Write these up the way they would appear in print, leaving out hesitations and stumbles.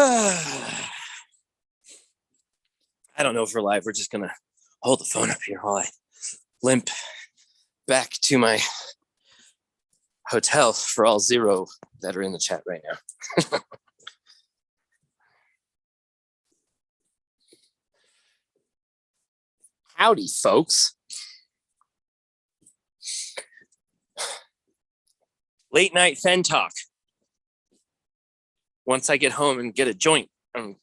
I don't know if we're live. We're just going to hold the phone up here while I limp back to my hotel for all 0 that are in the chat right now. Howdy, folks. Late night fenn talk. Once I get home and get a joint, I'm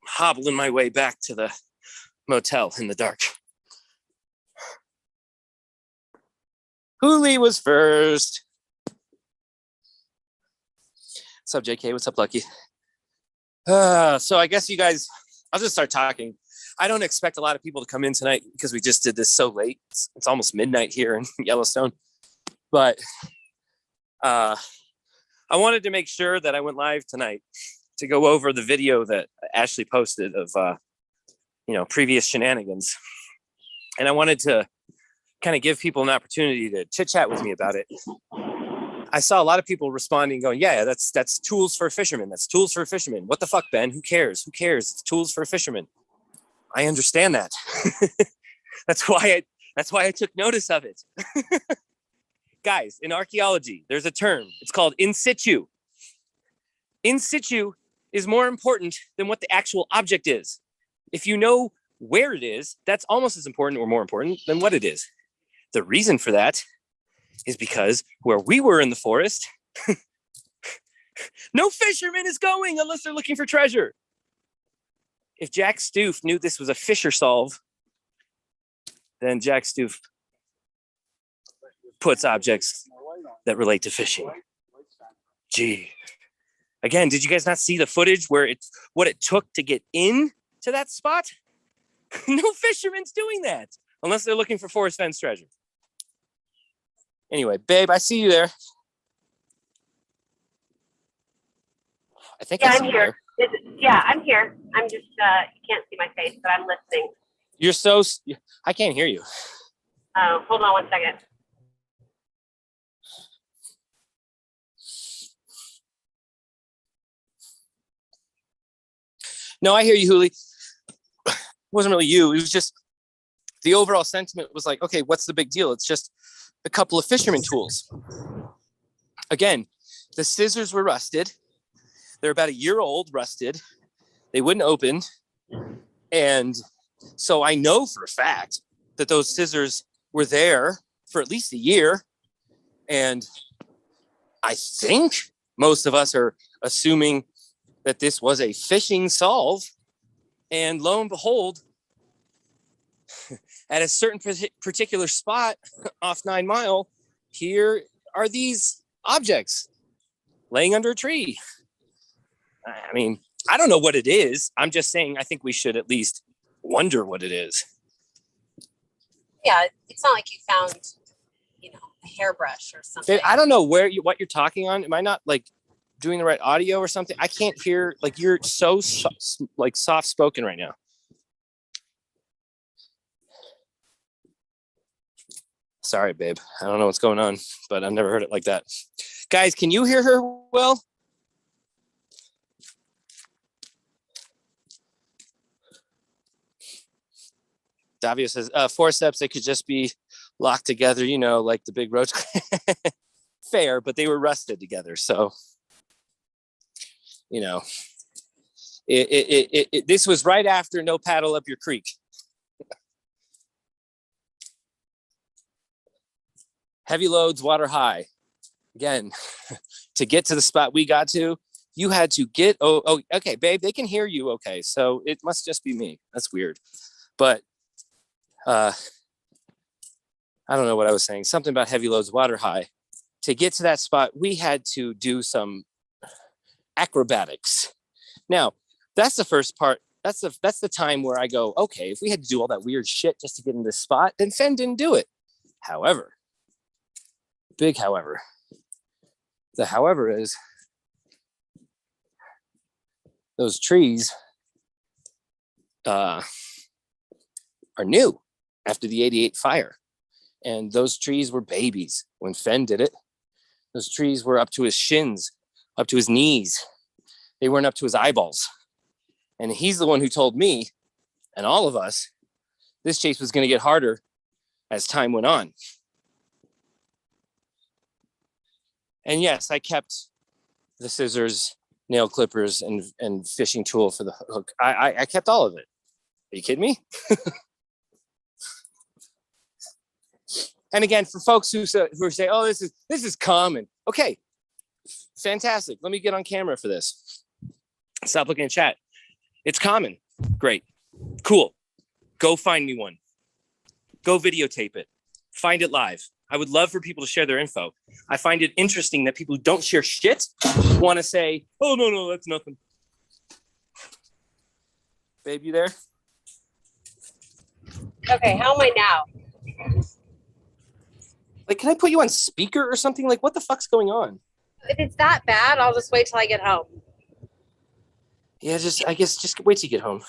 hobbling my way back to the motel in the dark. Hooli was first. What's up, JK? What's up, Lucky? So I guess you guys, I'll just start talking. I don't expect a lot of people to come in tonight because we just did this so late. It's almost midnight here in Yellowstone. But I wanted to make sure that I went live tonight to go over the video that Ashley posted of, previous shenanigans. And I wanted to kind of give people an opportunity to chit chat with me about it. I saw a lot of people responding going, yeah, that's tools for a fisherman. That's tools for a fisherman. What the fuck, Ben? Who cares? Who cares? It's tools for a fisherman. I understand that. That's why I took notice of it. Guys, in archaeology, there's a term. It's called in situ. In situ is more important than what the actual object is. If you know where it is, that's almost as important or more important than what it is. The reason for that is because where we were in the forest, no fisherman is going unless they're looking for treasure. If Jack Stoof knew this was a fisher solve, then Jack Stoof puts objects that relate to fishing. Gee. Again, did you guys not see the footage where what it took to get in to that spot? No fisherman's doing that unless they're looking for Forrest Fenn's treasure. Anyway, babe, I see you there. I think I'm here. I'm here. I'm just, you can't see my face, but I'm listening. I can't hear you. Oh, hold on one second. No, I hear you, Hooli. It wasn't really you. It was just the overall sentiment was like, okay, what's the big deal? It's just a couple of fisherman tools. Again, the scissors were rusted. They're about a year old, rusted. They wouldn't open. And so I know for a fact that those scissors were there for at least a year. And I think most of us are assuming that this was a fishing solve. And lo and behold, at a certain particular spot off 9 Mile, here are these objects laying under a tree. I mean, I don't know what it is. I'm just saying I think we should at least wonder what it is. Yeah, it's not like you found, a hairbrush or something. I don't know what you're talking on. Am I not doing the right audio or something? I can't hear. You're so soft spoken right now. Sorry, babe. I don't know what's going on, but I've never heard it like that. Guys, can you hear her well? Davio says, forceps, they could just be locked together, like the big roach. Fair, but they were rusted together. So, this was right after no paddle up your creek. Heavy loads, water high. Again, to get to the spot we got to, you had to get, okay, babe, they can hear you. Okay, so it must just be me. That's weird. But I don't know what I was saying. Something about heavy loads, water high. To get to that spot, we had to do some acrobatics. Now, that's the first part. That's the time where I go, okay, if we had to do all that weird shit just to get in this spot, then Fenn didn't do it. However, big however. The however is those trees are new after the 88 fire. And those trees were babies when Fenn did it. Those trees were up to his shins, up to his knees. They weren't up to his eyeballs. And he's the one who told me and all of us this chase was going to get harder as time went on. And yes, I kept the scissors, nail clippers, and fishing tool for the hook. I kept all of it. Are you kidding me? And again, for folks who say, "Oh, this is common." Okay, fantastic. Let me get on camera for this. Stop looking at chat. It's common. Great. Cool. Go find me one. Go videotape it. Find it live. I would love for people to share their info. I find it interesting that people who don't share shit want to say, "Oh, no, that's nothing." Babe, you there? Okay, how am I now? Like, can I put you on speaker or something? Like, what the fuck's going on? If it's that bad, I'll just wait till I get home. Yeah, I guess just wait till you get home.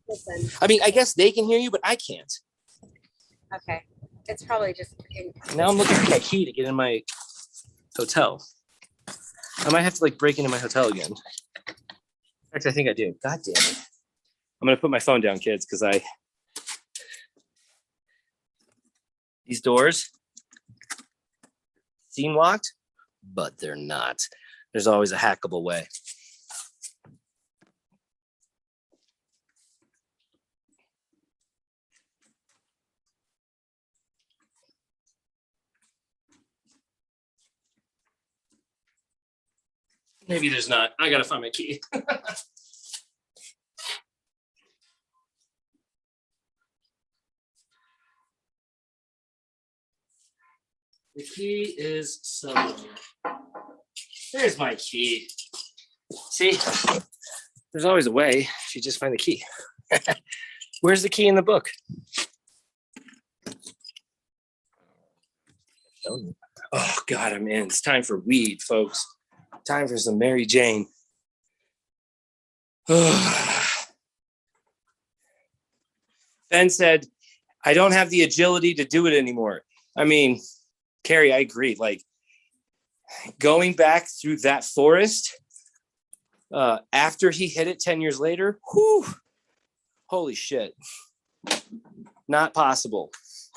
Listen. I mean, I guess they can hear you, but I can't. Okay. It's probably just... Now I'm looking for my key to get in my hotel. I might have to like break into my hotel again. In fact, I think I do. God damn it. I'm going to put my phone down, kids, because these doors seem locked, but they're not. There's always a hackable way. Maybe there's not. I gotta find my key. The key is somewhere. There's my key. See, there's always a way if you just find the key. Where's the key in the book? Oh God, I'm in. It's time for weed, folks. Time for some Mary Jane. Ben said, "I don't have the agility to do it anymore." I mean, Carrie, I agree. Like going back through that forest after he hit it 10 years later, whew, holy shit. Not possible.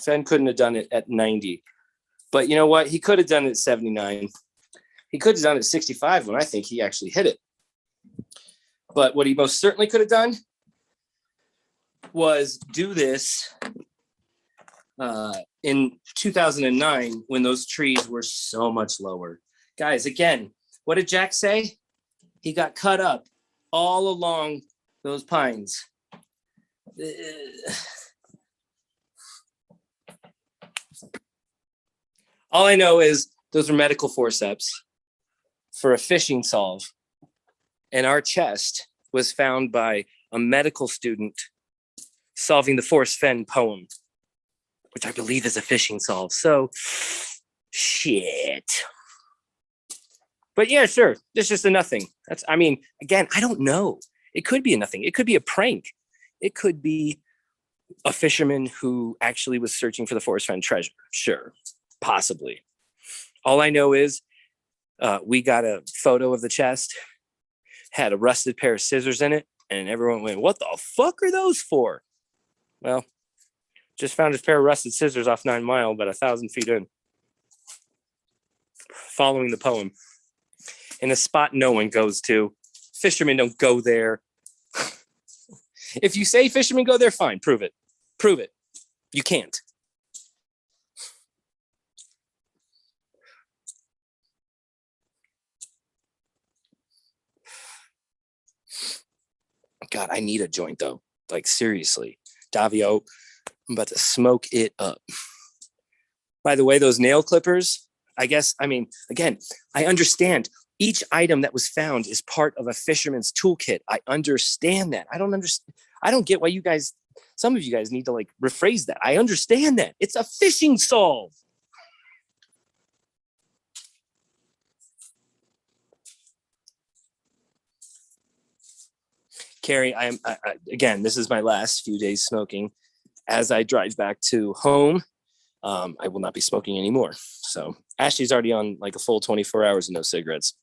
Fenn couldn't have done it at 90. But you know what? He could have done it at 79. He could have done it at 65 when I think he actually hit it. But what he most certainly could have done was do this in 2009 when those trees were so much lower. Guys, again, what did Jack say? He got cut up all along those pines. All I know is those were medical forceps for a fishing solve. And our chest was found by a medical student solving the Forrest Fenn poem, which I believe is a fishing solve. So, shit. But yeah, sure. It's just a nothing. I mean, again, I don't know. It could be a nothing. It could be a prank. It could be a fisherman who actually was searching for the Forrest Fenn treasure. Sure, possibly. All I know is we got a photo of the chest, had a rusted pair of scissors in it, and everyone went, "What the fuck are those for?" Well, just found his pair of rusted scissors off 9 Mile, about 1,000 feet in, following the poem. In a spot no one goes to. Fishermen don't go there. If you say fishermen go there, fine, prove it. Prove it. You can't. God, I need a joint though. Like seriously. Davio, I'm about to smoke it up. By the way, those nail clippers, again, I understand each item that was found is part of a fisherman's toolkit. I understand that. I don't get why some of you guys need to like rephrase that. I understand that. It's a fishing solve. Carrie, again, this is my last few days smoking. As I drive back to home, I will not be smoking anymore. So Ashley's already on like a full 24 hours of no cigarettes.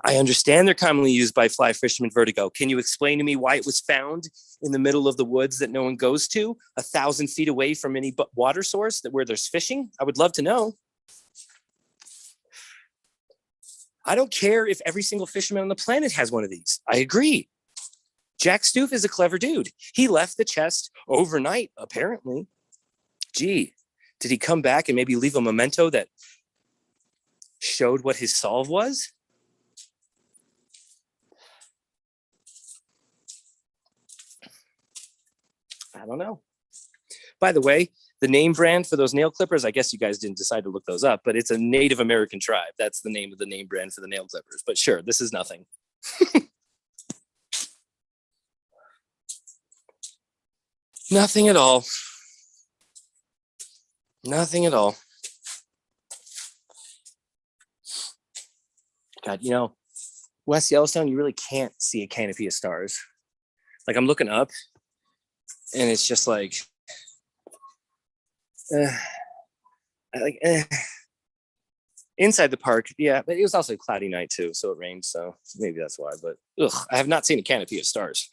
I understand they're commonly used by fly fishermen vertigo. Can you explain to me why it was found in the middle of the woods that no one goes to, 1,000 feet away from any water source where there's fishing? I would love to know. I don't care if every single fisherman on the planet has one of these. I agree. Jack Stoof is a clever dude. He left the chest overnight, apparently. Gee, did he come back and maybe leave a memento that showed what his solve was? I don't know. By the way, the name brand for those nail clippers, I guess you guys didn't decide to look those up, but it's a Native American tribe. That's the name of the name brand for the nail clippers. But sure, this is nothing. Nothing at all. Nothing at all. God, you know, West Yellowstone, you really can't see a canopy of stars. Like I'm looking up and it's just like, inside the park, yeah, but it was also a cloudy night too, so it rained, so maybe that's why. But I have not seen a canopy of stars.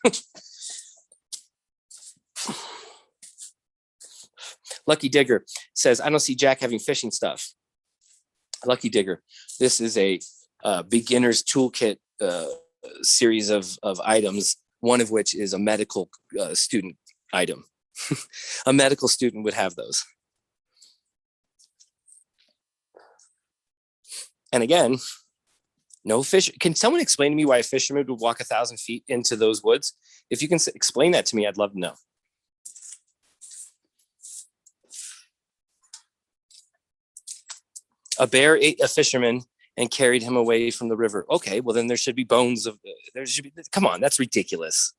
Lucky Digger says, I don't see Jack having fishing stuff. Lucky Digger, this is a beginner's toolkit series of items, one of which is a medical student item. A medical student would have those. And again, no fish. Can someone explain to me why a fisherman would walk 1,000 feet into those woods? If you can explain that to me, I'd love to know. A bear ate a fisherman and carried him away from the river. Okay, well then there should be bones of, there should be, come on, that's ridiculous.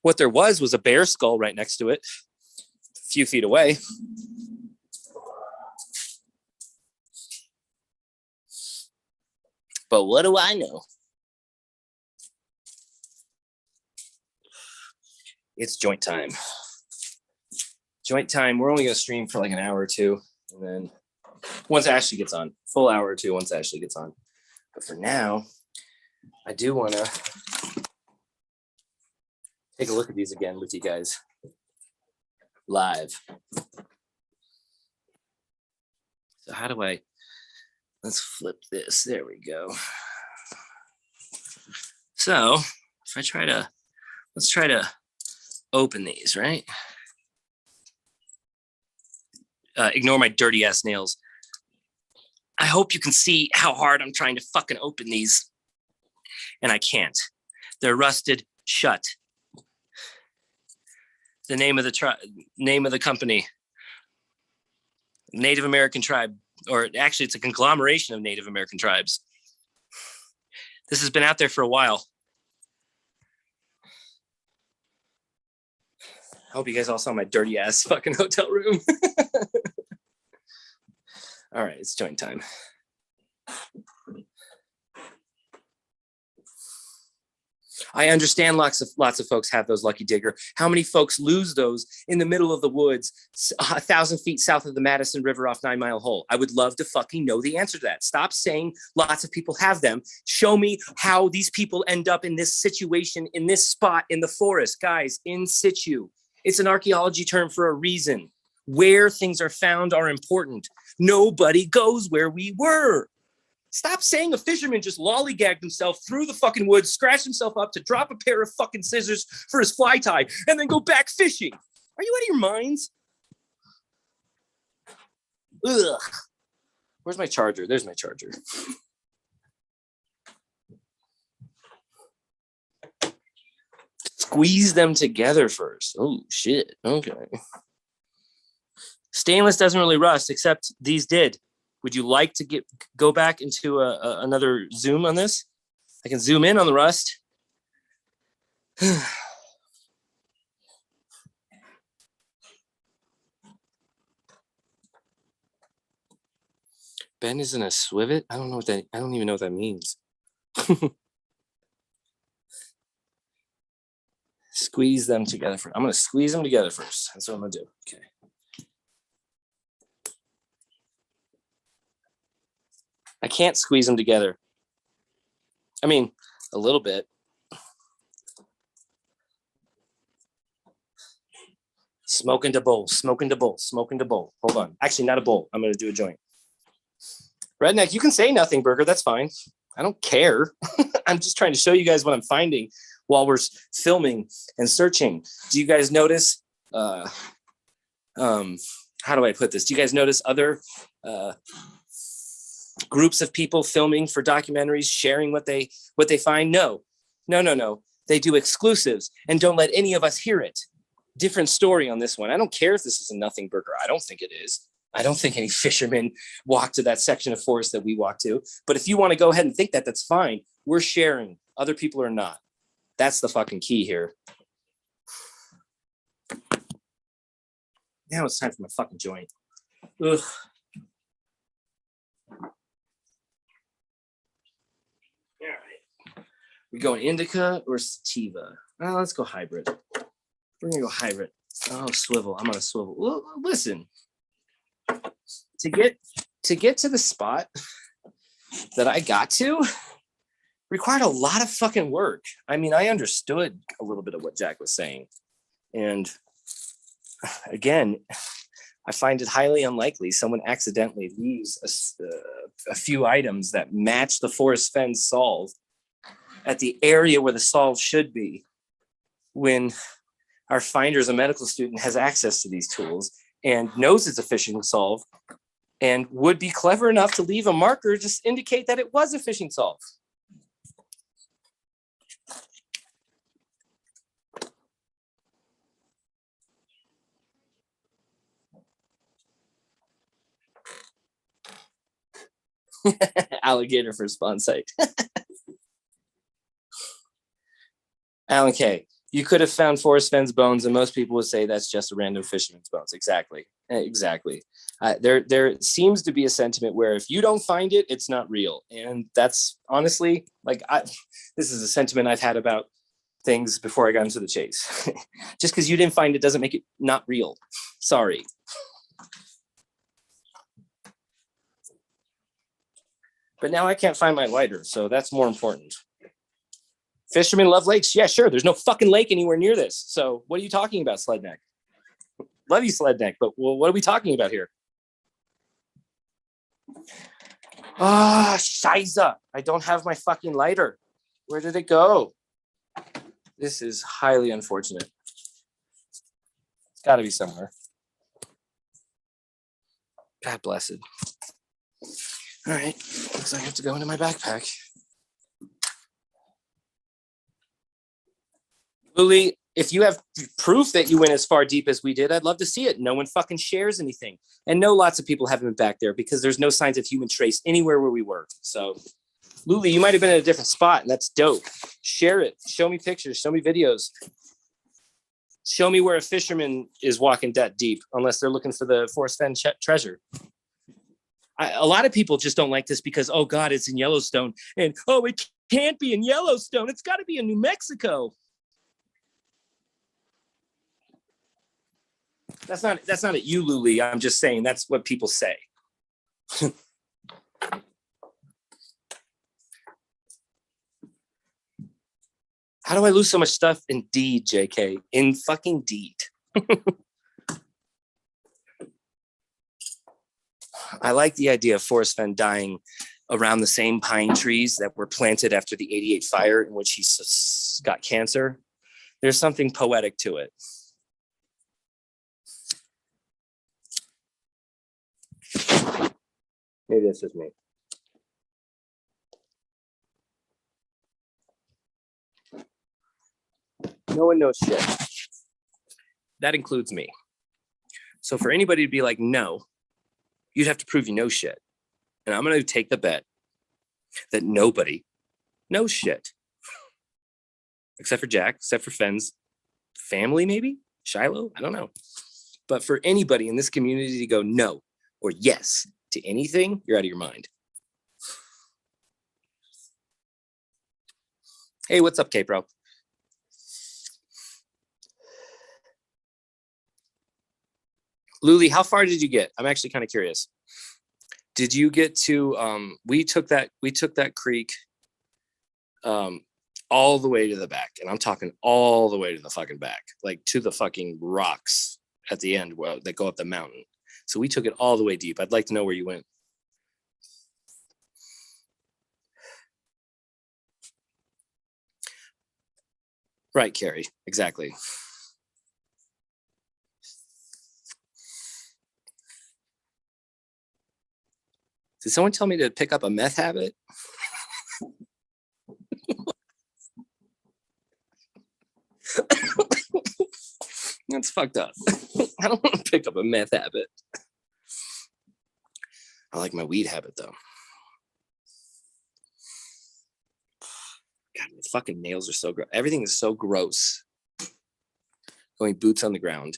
What there was a bear skull right next to it, a few feet away. But what do I know? It's joint time. Joint time. We're only going to stream for like an hour or two. And then once Ashley gets on, full hour or two once Ashley gets on. But for now, I do want to take a look at these again with you guys live. So how do I, let's flip this. There we go. So if I try to, let's try to open these, right? Ignore my dirty ass nails. I hope you can see how hard I'm trying to fucking open these. And I can't. They're rusted shut. The name of the company, Native American tribe, or actually it's a conglomeration of Native American tribes. This has been out there for a while. I hope you guys all saw my dirty ass fucking hotel room. All right, it's joint time. I understand lots of folks have those, Lucky Digger. How many folks lose those in the middle of the woods, 1,000 feet south of the Madison River off 9 Mile Hole? I would love to fucking know the answer to that. Stop saying lots of people have them. Show me how these people end up in this situation, in this spot in the forest. Guys, in situ. It's an archaeology term for a reason. Where things are found are important. Nobody goes where we were. Stop saying a fisherman just lollygagged himself through the fucking woods, scratched himself up to drop a pair of fucking scissors for his fly tie, and then go back fishing. Are you out of your minds? Ugh. Where's my charger? There's my charger. Squeeze them together first. Oh, shit. Okay. Stainless doesn't really rust, except these did. Would you like to go back into another zoom on this? I can zoom in on the rust. Ben isn't a swivet? I don't know what that, I don't even know what that means. Squeeze them together first. I'm going to squeeze them together first. That's what I'm going to do. Okay. I can't squeeze them together. I mean, a little bit. Smoking the bowl, smoking the bowl, smoking the bowl. Hold on. Actually, not a bowl. I'm going to do a joint. Redneck, you can say nothing, Burger. That's fine. I don't care. I'm just trying to show you guys what I'm finding while we're filming and searching. Do you guys notice? How do I put this? Do you guys notice other groups of people filming for documentaries, sharing what they find? No. They do exclusives and don't let any of us hear it. Different story on this one. I don't care if this is a nothing burger. I don't think it is. I don't think any fishermen walk to that section of forest that we walk to. But if you want to go ahead and think that, that's fine. We're sharing. Other people are not. That's the fucking key here. Now it's time for my fucking joint. Ugh. All right. We going indica or sativa? Let's go hybrid. We're gonna go hybrid. Oh, swivel. I'm on a swivel. Well, listen. To get to the spot that I got to required a lot of fucking work. I mean, I understood a little bit of what Jack was saying. And again, I find it highly unlikely someone accidentally leaves a few items that match the forest fence solve at the area where the solve should be when our finder as a medical student has access to these tools and knows it's a fishing solve and would be clever enough to leave a marker just indicate that it was a fishing solve. Alligator for spawn site. Alan K. You could have found forest fence bones, and most people would say that's just a random fisherman's bones. Exactly. There seems to be a sentiment where if you don't find it, it's not real, and that's honestly this is a sentiment I've had about things before I got into the chase. Just because you didn't find it doesn't make it not real. Sorry. But now I can't find my lighter, so that's more important. Fishermen love lakes. Yeah, sure. There's no fucking lake anywhere near this. So what are you talking about, Sledneck? Love you, Sledneck, but what are we talking about here? Shiza. I don't have my fucking lighter. Where did it go? This is highly unfortunate. It's got to be somewhere. God bless it. All right. Looks like I have to go into my backpack. Luli, if you have proof that you went as far deep as we did, I'd love to see it. No one fucking shares anything. And no, lots of people haven't been back there because there's no signs of human trace anywhere where we were. So, Luli, you might have been at a different spot, and that's dope. Share it. Show me pictures. Show me videos. Show me where a fisherman is walking that deep, unless they're looking for the forest fen treasure. A lot of people just don't like this because, oh, God, it's in Yellowstone. And, oh, it can't be in Yellowstone. It's got to be in New Mexico. That's not at you, Luli. I'm just saying that's what people say. How do I lose so much stuff? Indeed, JK. In fucking deed. I like the idea of forest fen dying around the same pine trees that were planted after the 88 fire in which he got cancer. There's something poetic to it. Maybe that's just me. No one knows shit. That includes me. So for anybody to be like, no, you'd have to prove you know shit. And I'm going to take the bet that nobody knows shit. Except for Jack, except for Fenn's family, maybe? Shiloh? I don't know. But for anybody in this community to go no or yes to anything, you're out of your mind. Hey, what's up, K-Pro? Luli, how far did you get? I'm actually kind of curious. Did you get to we took that creek all the way to the back, and I'm talking all the way to the fucking back, like to the fucking rocks at the end that go up the mountain. So we took it all the way deep. I'd like to know where you went. Right, Carrie, exactly. Did someone tell me to pick up a meth habit? That's fucked up. I don't want to pick up a meth habit. I like my weed habit though. God, my fucking nails are so gross. Everything is so gross. Going boots on the ground.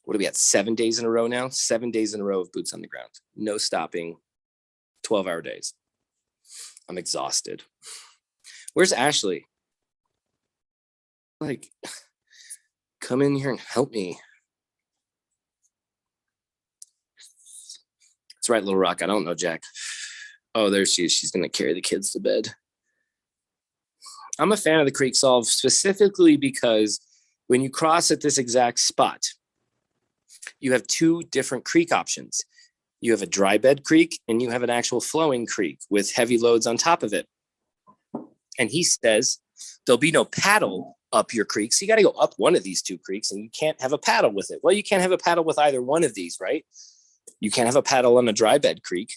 What are we at? 7 days in a row now? 7 days in a row of boots on the ground. No stopping. 12-hour days. I'm exhausted. Where's Ashley? Like, come in here and help me. That's right, Little Rock. I don't know, Jack. Oh, there she is. She's going to carry the kids to bed. I'm a fan of the creek solve specifically because when you cross at this exact spot, you have two different creek options. You have a dry bed creek and you have an actual flowing creek with heavy loads on top of it. And he says there'll be no paddle up your creek. So you got to go up one of these two creeks and you can't have a paddle with it. Well, you can't have a paddle with either one of these, right? You can't have a paddle on a dry bed creek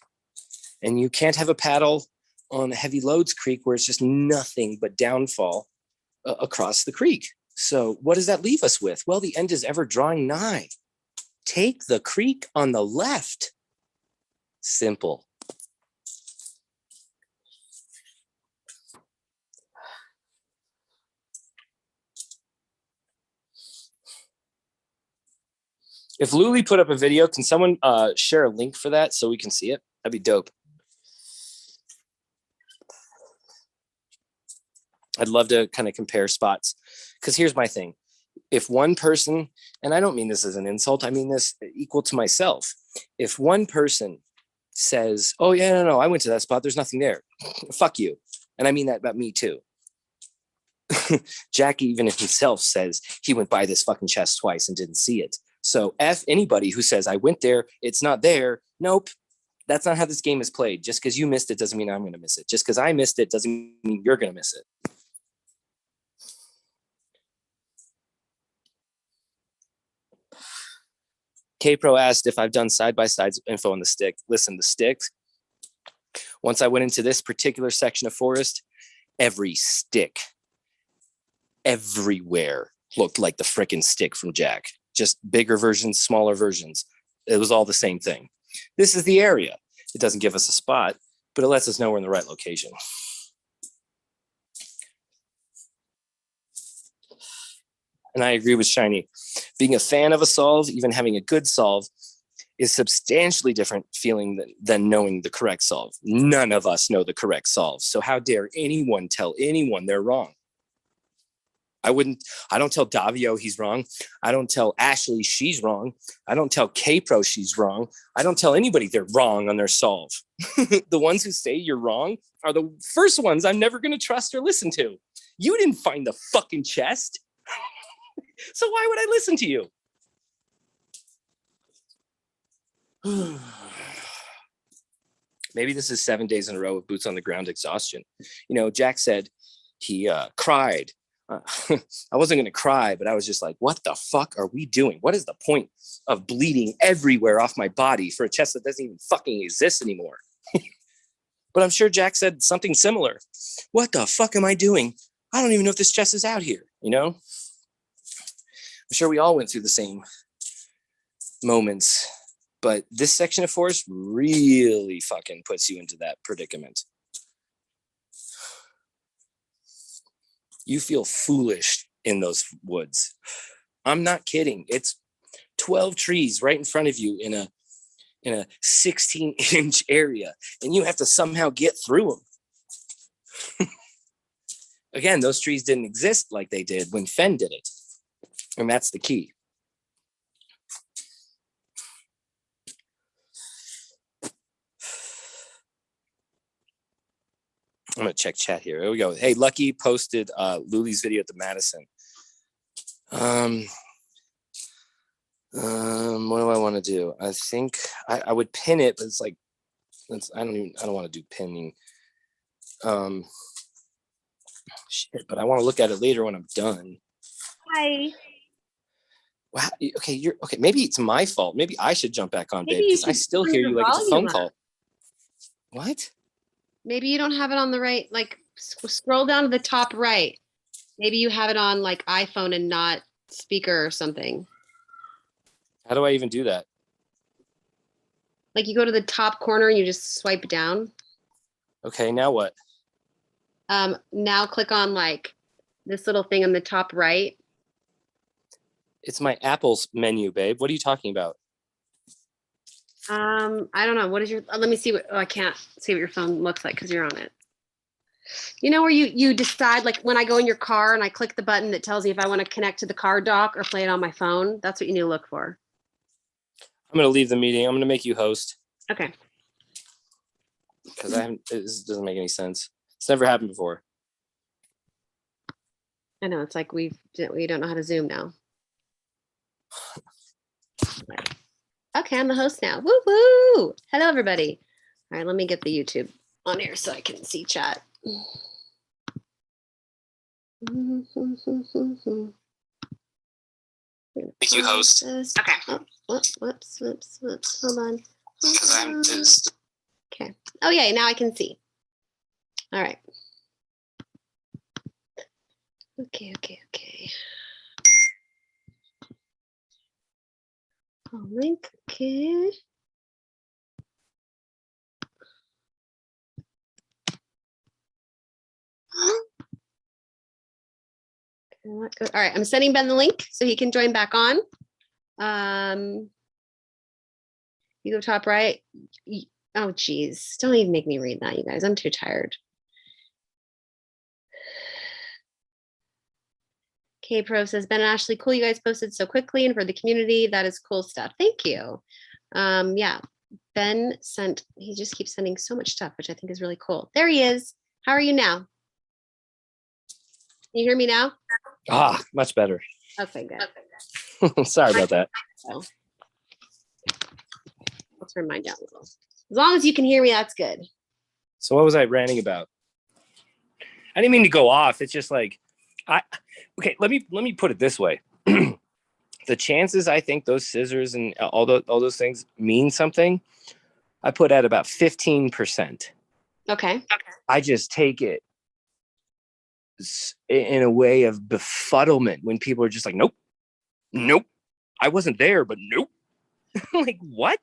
and you can't have a paddle on a heavy loads creek where it's just nothing but downfall across the creek. So what does that leave us with? Well, the end is ever drawing nigh. Take the creek on the left. Simple. If Luli put up a video, can someone share a link for that so we can see it? That'd be dope. I'd love to kind of compare spots because here's my thing. If one person, and I don't mean this as an insult, I mean this equal to myself. If one person says, oh yeah, no, I went to that spot, there's nothing there. Fuck you. And I mean that about me too. Jack even himself says he went by this fucking chest twice and didn't see it. So F anybody who says I went there, it's not there. Nope. That's not how this game is played. Just because you missed it doesn't mean I'm going to miss it. Just because I missed it doesn't mean you're going to miss it. K-Pro asked if I've done side-by-sides info on the stick. Listen, the sticks, once I went into this particular section of forest, every stick, everywhere looked like the frickin' stick from Jack. Just bigger versions, smaller versions. It was all the same thing. This is the area. It doesn't give us a spot, but it lets us know we're in the right location. And I agree with Shiny. Being a fan of a solve, even having a good solve, is substantially different feeling than knowing the correct solve. None of us know the correct solve. So how dare anyone tell anyone they're wrong? I don't tell Davio he's wrong. I don't tell Ashley she's wrong. I don't tell K-Pro she's wrong. I don't tell anybody they're wrong on their solve. The ones who say you're wrong are the first ones I'm never going to trust or listen to. You didn't find the fucking chest. So why would I listen to you? Maybe this is 7 days in a row of boots on the ground exhaustion. You know, Jack said he cried. I wasn't going to cry, but I was just like, what the fuck are we doing? What is the point of bleeding everywhere off my body for a chest that doesn't even fucking exist anymore? But I'm sure Jack said something similar. What the fuck am I doing? I don't even know if this chest is out here, you know? I'm sure we all went through the same moments, but this section of forest really fucking puts you into that predicament. You feel foolish in those woods. I'm not kidding. It's 12 trees right in front of you in a 16-inch area, and you have to somehow get through them. Again, those trees didn't exist like they did when Fenn did it. And that's the key. I'm gonna check chat here. Here we go. Hey, Lucky posted Luli's video at the Madison. What do I want to do? I think I would pin it, but it's like I don't want to do pinning. Shit, but I want to look at it later when I'm done. Hi. Wow. Okay, you're okay. Maybe it's my fault. Maybe I should jump back on, babe, because I still hear you like it's a phone call. What? Maybe you don't have it on the right, like scroll down to the top right. Maybe you have it on like iPhone and not speaker or something. How do I even do that? Like you go to the top corner and you just swipe down. Okay, now what? Now click on like this little thing on the top right. It's my Apple's menu, babe. What are you talking about? I don't know. What is your, let me see what, I can't see what your phone looks like because you're on it. You know where you decide, like when I go in your car and I click the button that tells me if I want to connect to the car dock or play it on my phone. That's what you need to look for. I'm going to leave the meeting. I'm going to make you host. Okay. Because this doesn't make any sense. It's never happened before. I know. It's like we don't know how to Zoom now. Okay, I'm the host now. Woo woo! Hello, everybody. All right, let me get the YouTube on here so I can see chat. Make you host. Okay. Oh, whoops. Hold on. Because I'm just. Okay. Oh yeah, now I can see. All right. Okay. Oh, link. Okay. All right, I'm sending Ben the link so he can join back on. You go top right. Oh, geez. Don't even make me read that, you guys. I'm too tired. K Pro says, Ben and Ashley, cool. You guys posted so quickly and for the community. That is cool stuff. Thank you. Yeah, Ben he just keeps sending so much stuff, which I think is really cool. There he is. How are you now? Can you hear me now? Much better. Okay, good. Sorry about that. So, I'll turn mine down a little. As long as you can hear me, that's good. So what was I ranting about? I didn't mean to go off. It's just like, okay, let me put it this way. The chances I think those scissors and all those things mean something, I put at about 15%. Okay. I just take it in a way of befuddlement when people are just like, nope, I wasn't there, but nope. Like, what?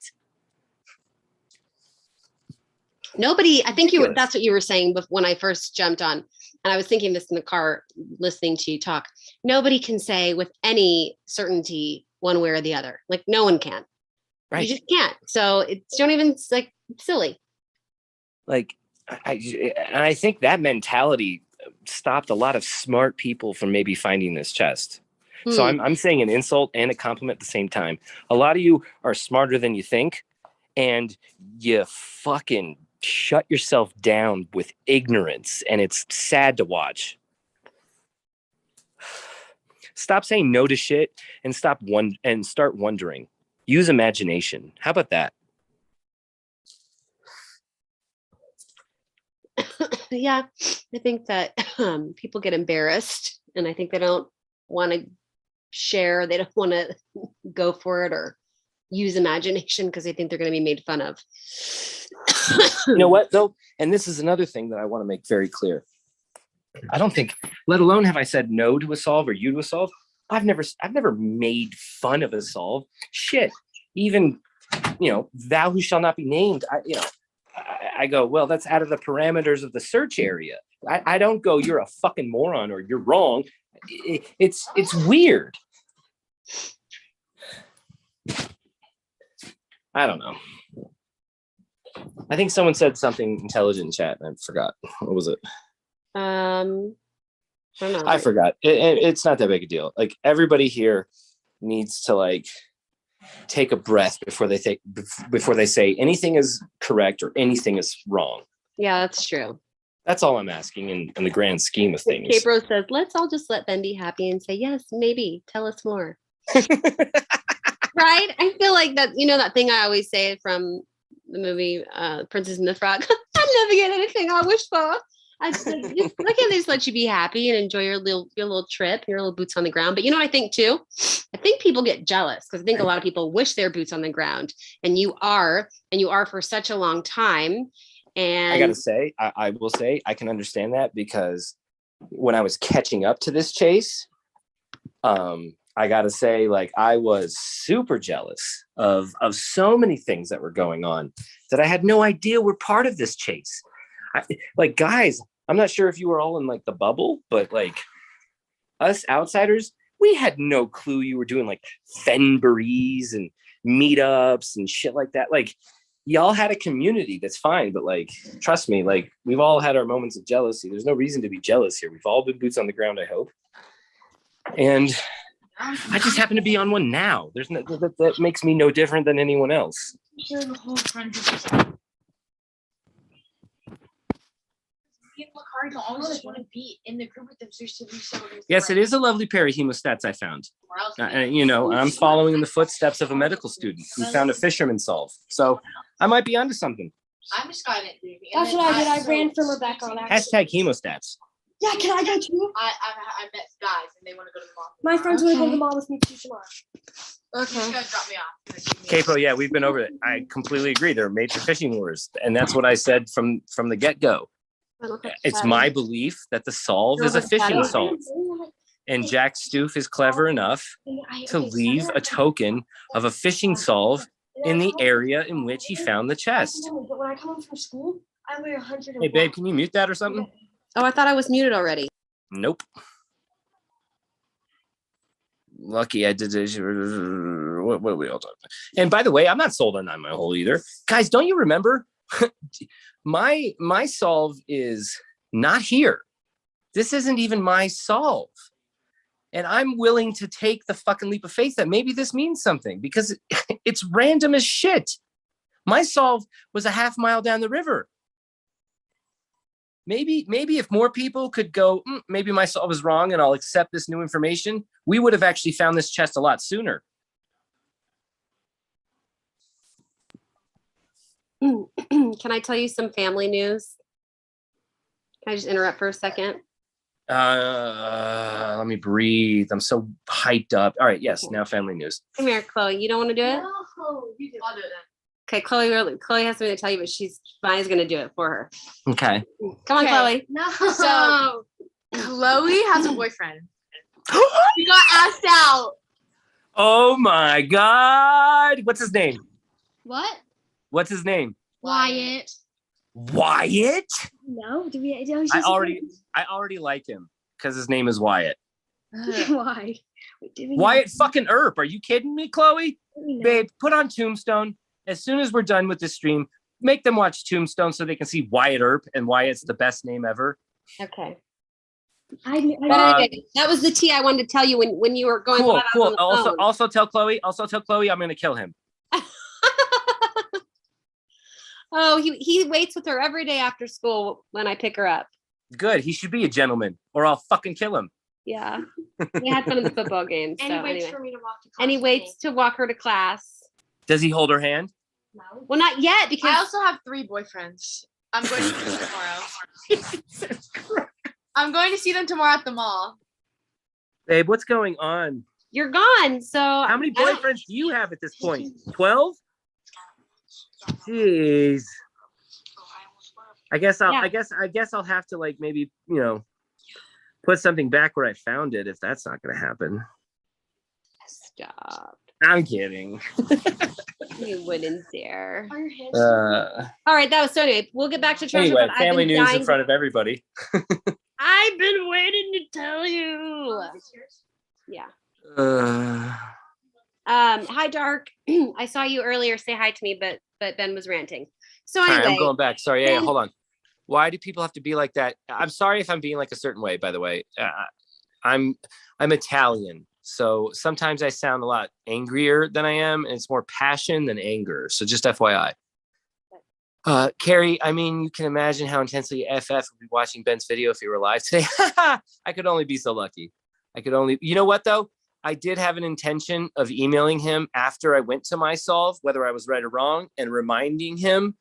Nobody, I think that's what you were saying when I first jumped on. And I was thinking this in the car, listening to you talk. Nobody can say with any certainty one way or the other. Like no one can. Right. You just can't. So don't even, like, silly. Like, I think that mentality stopped a lot of smart people from maybe finding this chest. So I'm saying an insult and a compliment at the same time. A lot of you are smarter than you think, and you fucking shut yourself down with ignorance, and it's sad to watch. Stop saying no to shit and start wondering. Use imagination. How about that? Yeah, I think that people get embarrassed, and I think they don't want to share. They don't want to go for it or use imagination because they think they're going to be made fun of. You know what, though? And this is another thing that I want to make very clear. I don't think, let alone have I said no to a solve or you to a solve. I've never made fun of a solve. Shit. Even, thou who shall not be named. I go, well, that's out of the parameters of the search area. I don't go, you're a fucking moron or you're wrong. It's weird. I don't know. I think someone said something intelligent in chat and I forgot. What was it? I don't know. I forgot. It's not that big a deal. Like, everybody here needs to like take a breath before they say anything is correct or anything is wrong. Yeah, that's true. That's all I'm asking in the grand scheme of things. Capro says, let's all just let Ben be happy and say, yes, maybe. Tell us more. Right? I feel like that, that thing I always say from the movie Princess and the Frog. I never get anything I wish for. I just like, why can't they just let you be happy and enjoy your little trip, your little boots on the ground? But you know what I think too? I think people get jealous because I think a lot of people wish their boots on the ground, and you are for such a long time. And I gotta say, I will say I can understand that, because when I was catching up to this chase, I gotta say, like, I was super jealous of so many things that were going on that I had no idea were part of this chase. Like, guys, I'm not sure if you were all in like the bubble, but like us outsiders, we had no clue you were doing like fenn and meetups and shit like that. Like, y'all had a community, that's fine, but like, trust me, like, we've all had our moments of jealousy. There's no reason to be jealous here. We've all been boots on the ground, I hope. And I just happen to be on one now. There's no, that makes me no different than anyone else. Sure, the whole front me and Makari don't always just want to be in the group with them. Yes, it is a lovely pair of hemostats I found. And I'm following in the footsteps of a medical student who found a fisherman solve. So I might be onto something. I'm a Skynet baby. That's what I did. I ran from Rebecca on accident. Hashtag hemostats. Yeah, can I go too? I met guys and they want to go to the mall. My friends want to go to the mall with me too tomorrow. Okay. You guys drop me off. Capo, yeah, we've been over it. I completely agree. They're made for fishing lures. And that's what I said from the get-go. It's my belief that the solve is a fishing solve. And Jack Stoof is clever enough to leave a token of a fishing solve in the area in which he found the chest. But when I come home from school, I wear 100. Hey, babe, can you mute that or something? oh, I thought I was muted already. Nope. Lucky I did this. What are we all talking about? And by the way, I'm not sold on 9 Mile Hole either. Guys, don't you remember? my solve is not here. This isn't even my solve. And I'm willing to take the fucking leap of faith that maybe this means something, because it's random as shit. My solve was a half mile down the river. Maybe if more people could go, maybe my solve is wrong and I'll accept this new information, we would have actually found this chest a lot sooner. Can I tell you some family news? Can I just interrupt for a second? Let me breathe. I'm so hyped up. All right, yes, now family news. Come here, Chloe. You don't want to do it? No, you do. I'll do it then. Okay, Chloe has something to tell you, but Maya's going to do it for her. Okay. Come on, Okay. Chloe. No. So Chloe has a boyfriend. She got asked out. Oh my God. What's his name? What? What's his name? Wyatt. Wyatt? No, do we? I already like him because his name is Wyatt. Why? Wait, did we Wyatt fucking Earp. Are you kidding me, Chloe? know? Babe, put on Tombstone. As soon as we're done with this stream, make them watch Tombstone so they can see Wyatt Earp and why it's the best name ever. Okay. I That was the tea I wanted to tell you when you were going. Cool. Also tell Chloe I'm gonna kill him. Oh, he waits with her every day after school when I pick her up. Good. He should be a gentleman, or I'll fucking kill him. Yeah. We had fun at the football game. and So he waits anyway. for me to walk to class. And he waits to walk her to class. Does he hold her hand? No. Well, not yet, because I also have 3 boyfriends. I'm going to see them tomorrow. I'm going to see them tomorrow at the mall. Babe, what's going on? you're gone. So How many boyfriends do you have at this point? 12? Jeez. I guess I'll have to like maybe, put something back where I found it if that's not gonna happen. Stop. I'm kidding. You wouldn't dare. Are your hands All right, that was so anyway. We'll get back to treasure. Anyway, but family I've been news dying in front of everybody. I've been waiting to tell you. Yeah. Hi, Dark. I saw you earlier say hi to me, but Ben was ranting. So All anyway, right, I'm going back. Sorry. Yeah, hold on. Why do people have to be like that? I'm sorry if I'm being like a certain way, by the way. I'm Italian. So sometimes I sound a lot angrier than I am, and it's more passion than anger. So just FYI. Carrie, I mean, you can imagine how intensely FF would be watching Ben's video if he were alive today. I could only be so lucky. You know what though? I did have an intention of emailing him after I went to my solve, whether I was right or wrong, and reminding him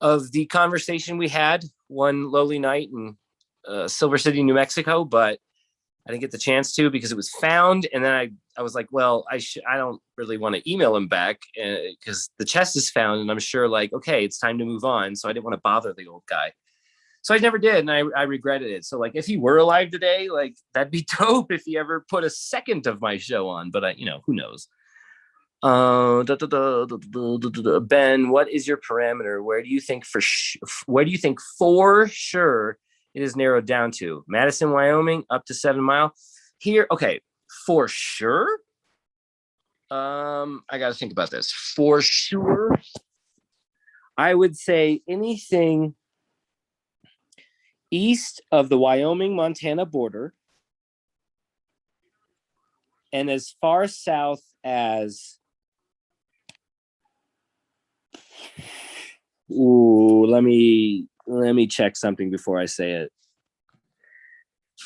of the conversation we had one lowly night in Silver City, New Mexico, but I didn't get the chance to because it was found. And then I was like, well, I don't really want to email him back because the chest is found and I'm sure like, okay, it's time to move on. So I didn't want to bother the old guy. So I never did. And I regretted it. So like, if he were alive today, like that'd be dope if he ever put a second of my show on, but who knows? Ben, what is your parameter? Where do you think for sure it is narrowed down to? Madison, Wyoming, up to 7 Mile. Here, okay, for sure. I got to think about this. For sure, I would say anything east of the Wyoming-Montana border and as far south as let me check something before I say it.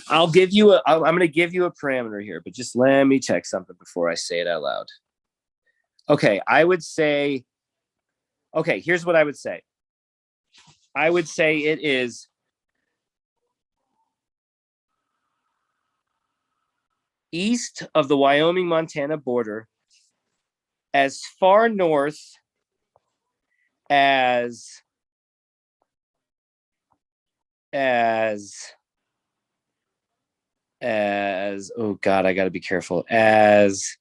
I'm going to give you a parameter here, but just let me check something before I say it out loud. Okay, I would say, okay, here's what I would say. I would say it is east of the Wyoming-Montana border, as far north as oh God, I got to be careful. As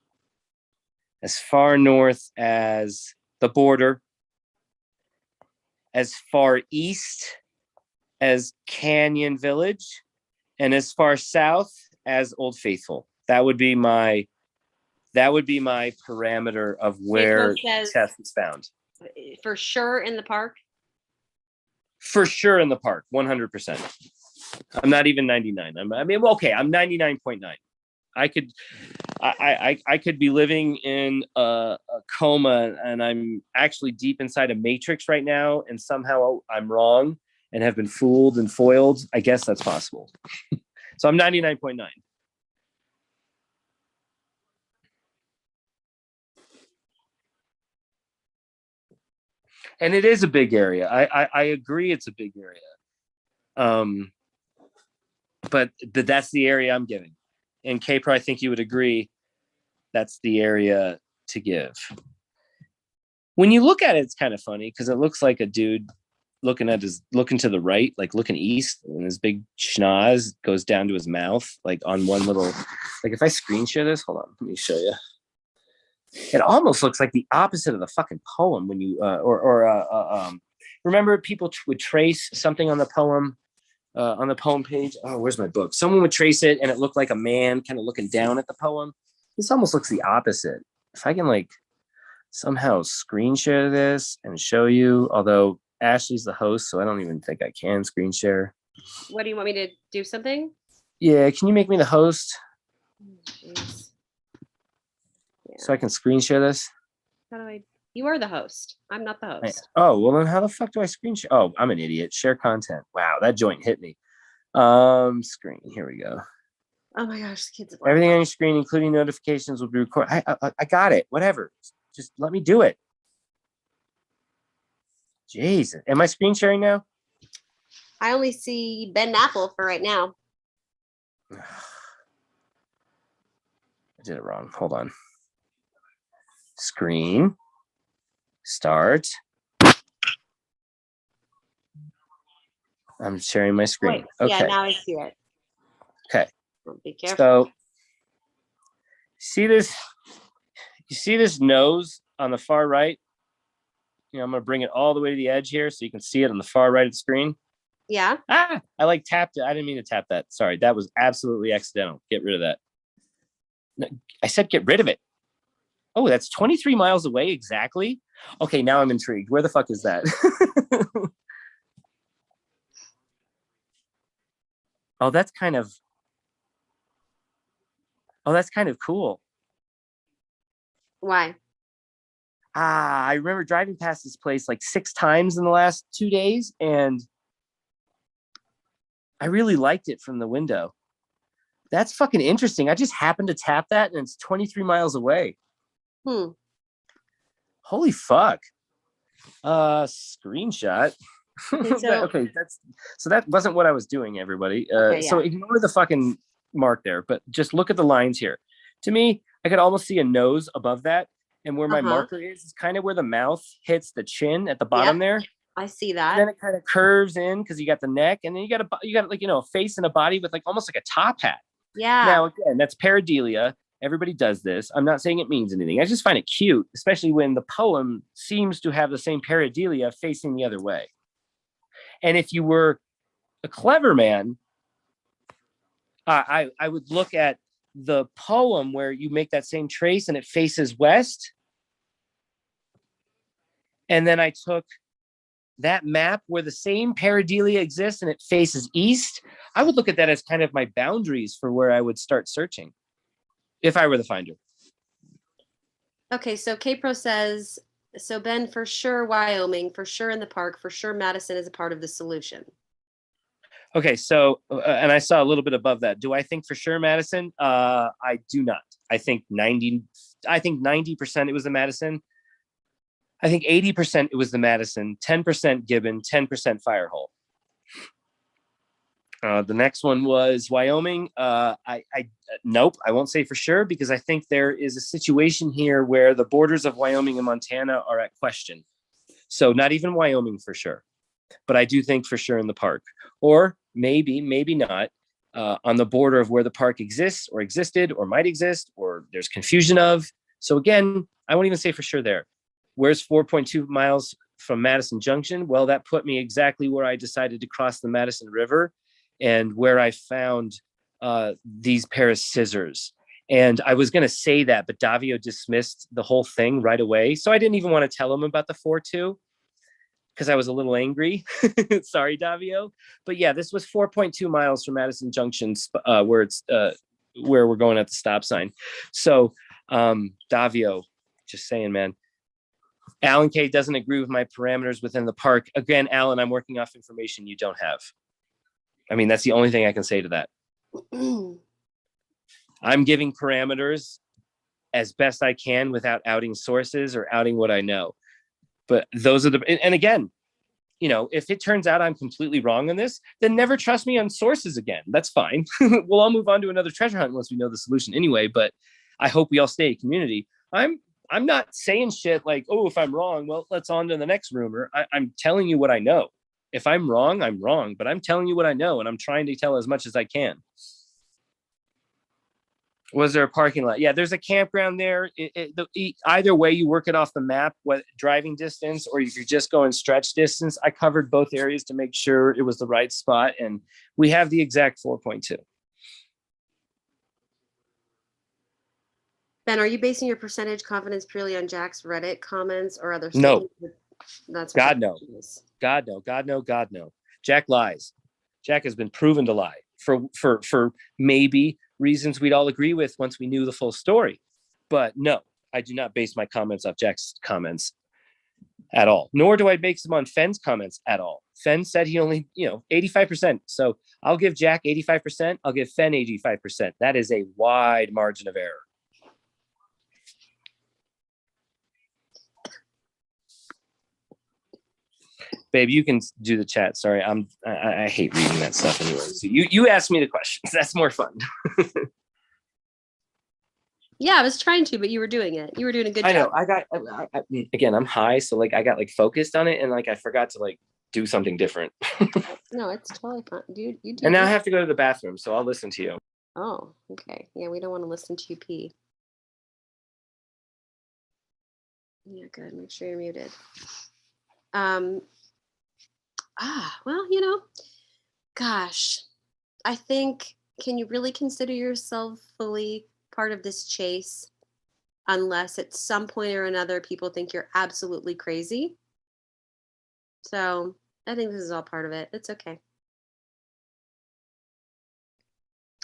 far north as the border, as far east as Canyon Village, and as far south as Old Faithful. That would be my parameter of where Tess is found. For sure in the park. For sure in the park, 100%. I'm not even 99. I'm 99.9. I could be living in a coma and I'm actually deep inside a matrix right now, and somehow I'm wrong and have been fooled and foiled. I guess that's possible. So I'm 99.9. And it is a big area. I agree it's a big area. But that's the area I'm giving. And K-Pro, I think you would agree that's the area to give. When you look at it, it's kind of funny because it looks like a dude looking to the right, like looking east, and his big schnoz goes down to his mouth, like on one little, like if I screen share this, hold on, let me show you. It almost looks like the opposite of the fucking poem when you, remember people would trace something on the poem page. Oh, where's my book? Someone would trace it and it looked like a man kind of looking down at the poem. This almost looks the opposite. If I can like somehow screen share this and show you, although Ashley's the host, so I don't even think I can screen share. What do you want me to do something? Yeah, can you make me the host? Jeez. Yeah. So I can screen share this? How do I? You are the host. I'm not the host. Oh, well then how the fuck do I screen share? Oh, I'm an idiot. Share content. Wow, that joint hit me. Screen. Here we go. Oh my gosh, kids. Everything on your screen, including notifications, will be recorded. I got it. Whatever. Just let me do it. Jeez. Am I screen sharing now? I only see Ben Apple for right now. I did it wrong. Hold on. Screen. Start. I'm sharing my screen. Wait, okay. Yeah, now I see it. Okay. Be careful. So, you see this nose on the far right? I'm going to bring it all the way to the edge here so you can see it on the far right of the screen. Yeah. I like tapped it. I didn't mean to tap that. Sorry. That was absolutely accidental. Get rid of that. No, I said get rid of it. Oh, that's 23 miles away exactly? Okay, now I'm intrigued. Where the fuck is that? Oh, that's kind of cool. Why? I remember driving past this place like 6 times in the last 2 days, and I really liked it from the window. That's fucking interesting. I just happened to tap that, and it's 23 miles away. Holy fuck. Screenshot. Okay, so that wasn't what I was doing, everybody. So yeah. ignore the fucking mark there, but just look at the lines here. To me, I could almost see a nose above that, and where my marker is kind of where the mouth hits the chin at the bottom there. I see And that. then it kind of curves in because you got the neck, and then you got like, you know, a face and a body with like almost like a top hat. Yeah. Now again, that's pareidolia. Everybody does this. I'm not saying it means anything. I just find it cute, especially when the poem seems to have the same pareidolia facing the other way. And if you were a clever man, I would look at the poem where you make that same trace and it faces west. And then I took that map where the same pareidolia exists and it faces east. I would look at that as kind of my boundaries for where I would start searching if I were the finder. Okay, so Kpro says, so Ben, for sure Wyoming, for sure in the park, for sure Madison is a part of the solution. Okay, so and I saw a little bit above that. Do I think for sure Madison? I do not. I think 90% it was the Madison. I think 80% it was the Madison, 10% Gibbon, 10% Firehole. The next one was Wyoming. Nope, I won't say for sure because I think there is a situation here where the borders of Wyoming and Montana are at question. So not even Wyoming for sure, but I do think for sure in the park, or maybe not on the border of where the park exists or existed or might exist or there's confusion of. So again, I won't even say for sure there. Where's 4.2 miles from Madison Junction? Well, that put me exactly where I decided to cross the Madison River and where I found these pair of scissors. And I was going to say that, but Davio dismissed the whole thing right away. So I didn't even want to tell him about the 4.2 because I was a little angry. Sorry, Davio. But yeah, this was 4.2 miles from Madison Junction, where we're going at the stop sign. So Davio, just saying, man. Alan K doesn't agree with my parameters within the park. Again, Alan, I'm working off information you don't have. I mean, that's the only thing I can say to that. I'm giving parameters as best I can without outing sources or outing what I know. But those are and again, you know, if it turns out I'm completely wrong on this, then never trust me on sources again. That's fine. We'll all move on to another treasure hunt once we know the solution anyway, but I hope we all stay a community. I'm not saying shit like, oh, if I'm wrong, well, let's on to the next rumor. I'm telling you what I know. If I'm wrong, I'm wrong, but I'm telling you what I know, and I'm trying to tell as much as I can. Was there a parking lot? Yeah, there's a campground there. Either way, you work it off the map, what driving distance, or if you're just going stretch distance. I covered both areas to make sure it was the right spot, and we have the exact 4.2. Ben, are you basing your percentage confidence purely on Jack's Reddit comments or other No. statements? That's God no. God no. God no. God no. Jack lies. Jack has been proven to lie for maybe reasons we'd all agree with once we knew the full story. But no, I do not base my comments off Jack's comments at all. Nor do I base them on Fenn's comments at all. Fenn said he only, 85%. So I'll give Jack 85%. I'll give Fenn 85%. That is a wide margin of error. Babe, you can do the chat. Sorry, I hate reading that stuff anyway. So you asked me the questions. That's more fun. Yeah, I was trying to, but you were doing it. You were doing a good job. I know. Again, I'm high, so like I got like focused on it, and like I forgot to like do something different. No, it's totally fine, dude. You do. And now I have to go to the bathroom, so I'll listen to you. Oh, okay. Yeah, we don't want to listen to you pee. Yeah, good. Make sure you're muted. Well, gosh, I think, can you really consider yourself fully part of this chase unless at some point or another people think you're absolutely crazy? So I think this is all part of it. It's okay.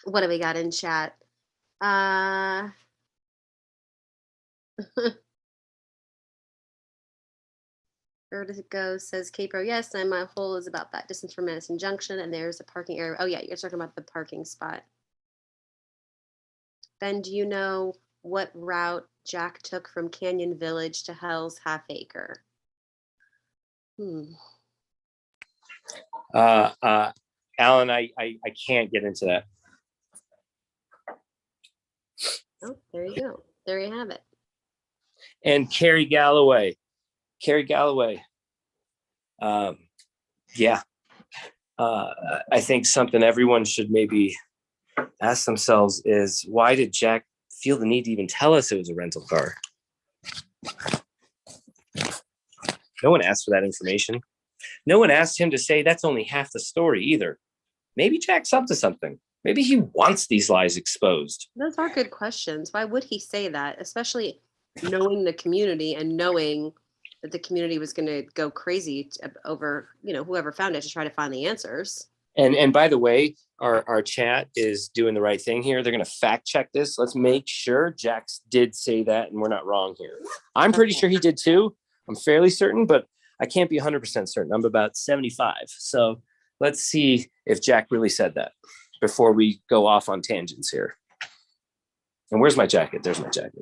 What do we got in chat? Where does it go? Says Capro. Yes, 9 Mile Hole is about that distance from Madison Junction, and there's a parking area. Oh yeah, you're talking about the parking spot. Ben, do you know what route Jack took from Canyon Village to Hell's Half Acre? Alan, I can't get into that. Oh, there you go. There you have it. And Carrie Galloway. Yeah. I think something everyone should maybe ask themselves is, why did Jack feel the need to even tell us it was a rental car? No one asked for that information. No one asked him to say that's only half the story either. Maybe Jack's up to something. Maybe he wants these lies exposed. Those are good questions. Why would he say that? Especially knowing the community and knowing that the community was going to go crazy over, whoever found it to try to find the answers. And by the way, our chat is doing the right thing here. They're going to fact check this. Let's make sure Jack did say that and we're not wrong here. I'm pretty sure he did too. I'm fairly certain, but I can't be 100% certain. I'm about 75. So let's see if Jack really said that before we go off on tangents here. And where's my jacket? There's my jacket.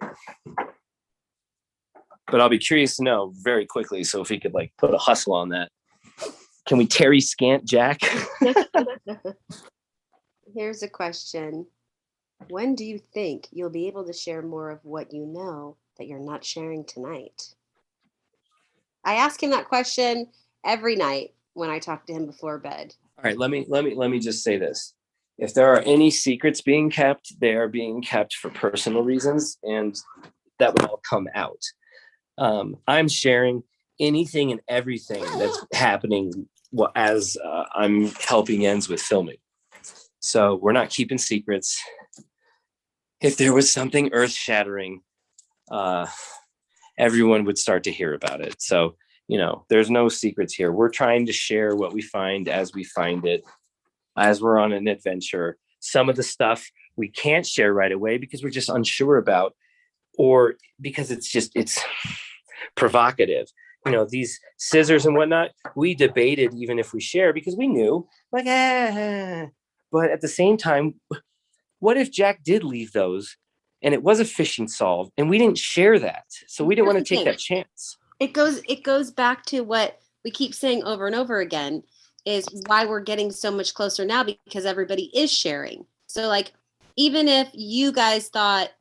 But I'll be curious to know very quickly. So if he could put a hustle on that. Can we Terry Scant Jack? Here's a question. When do you think you'll be able to share more of what you know that you're not sharing tonight? I ask him that question every night when I talk to him before bed. All right, let me just say this. If there are any secrets being kept, they are being kept for personal reasons, and that would all come out. I'm sharing anything and everything that's happening as I'm helping ends with filming. So we're not keeping secrets. If there was something earth-shattering, everyone would start to hear about it. So, there's no secrets here. We're trying to share what we find as we find it, as we're on an adventure. Some of the stuff we can't share right away because we're just unsure about, or because it's provocative. These scissors and whatnot, we debated even if we share because we knew, but at the same time, what if Jack did leave those and it was a phishing solve and we didn't share that? So we didn't want to take that chance. It goes back to what we keep saying over and over again, is why we're getting so much closer now, because everybody is sharing. So even if you guys thought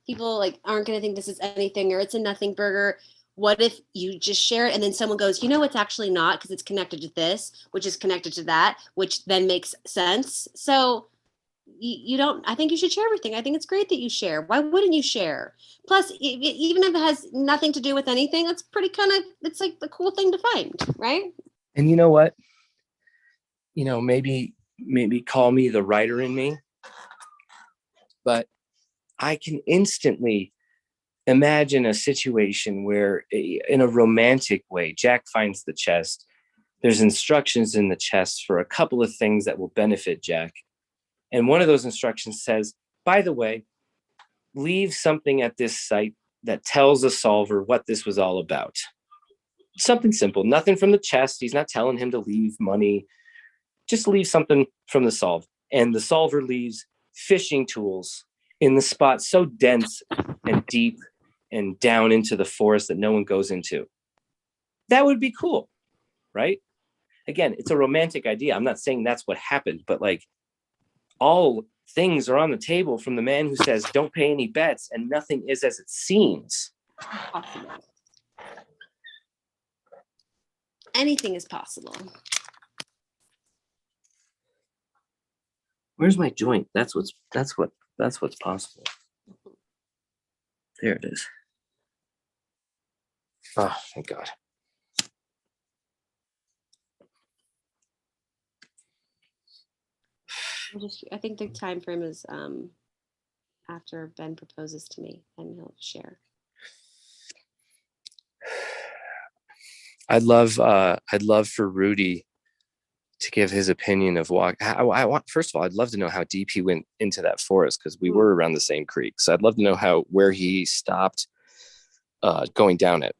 people aren't going to think this is anything or it's a nothing burger, what if you just share it and then someone goes, it's actually not, because it's connected to this, which is connected to that, which then makes sense. So I think you should share everything. I think it's great that you share. Why wouldn't you share? Plus, even if it has nothing to do with anything, it's it's the cool thing to find, right? And you know what? Maybe call me the writer in me, but I can instantly imagine a situation where in a romantic way, Jack finds the chest. There's instructions in the chest for a couple of things that will benefit Jack. And one of those instructions says, by the way, leave something at this site that tells the solver what this was all about. Something simple, nothing from the chest. He's not telling him to leave money. Just leave something from the solve. And the solver leaves fishing tools in the spot so dense and deep and down into the forest that no one goes into. That would be cool, right? Again, it's a romantic idea. I'm not saying that's what happened, but all things are on the table from the man who says, don't pay any bets, and nothing is as it seems. Possible. Anything is possible. Where's my joint? That's what's possible. There it is. Oh, thank God. I think the time frame is after Ben proposes to me, and he'll share. I'd love for Rudy to give his opinion of first of all, I'd love to know how deep he went into that forest, because we were around the same creek. So I'd love to know where he stopped going down it.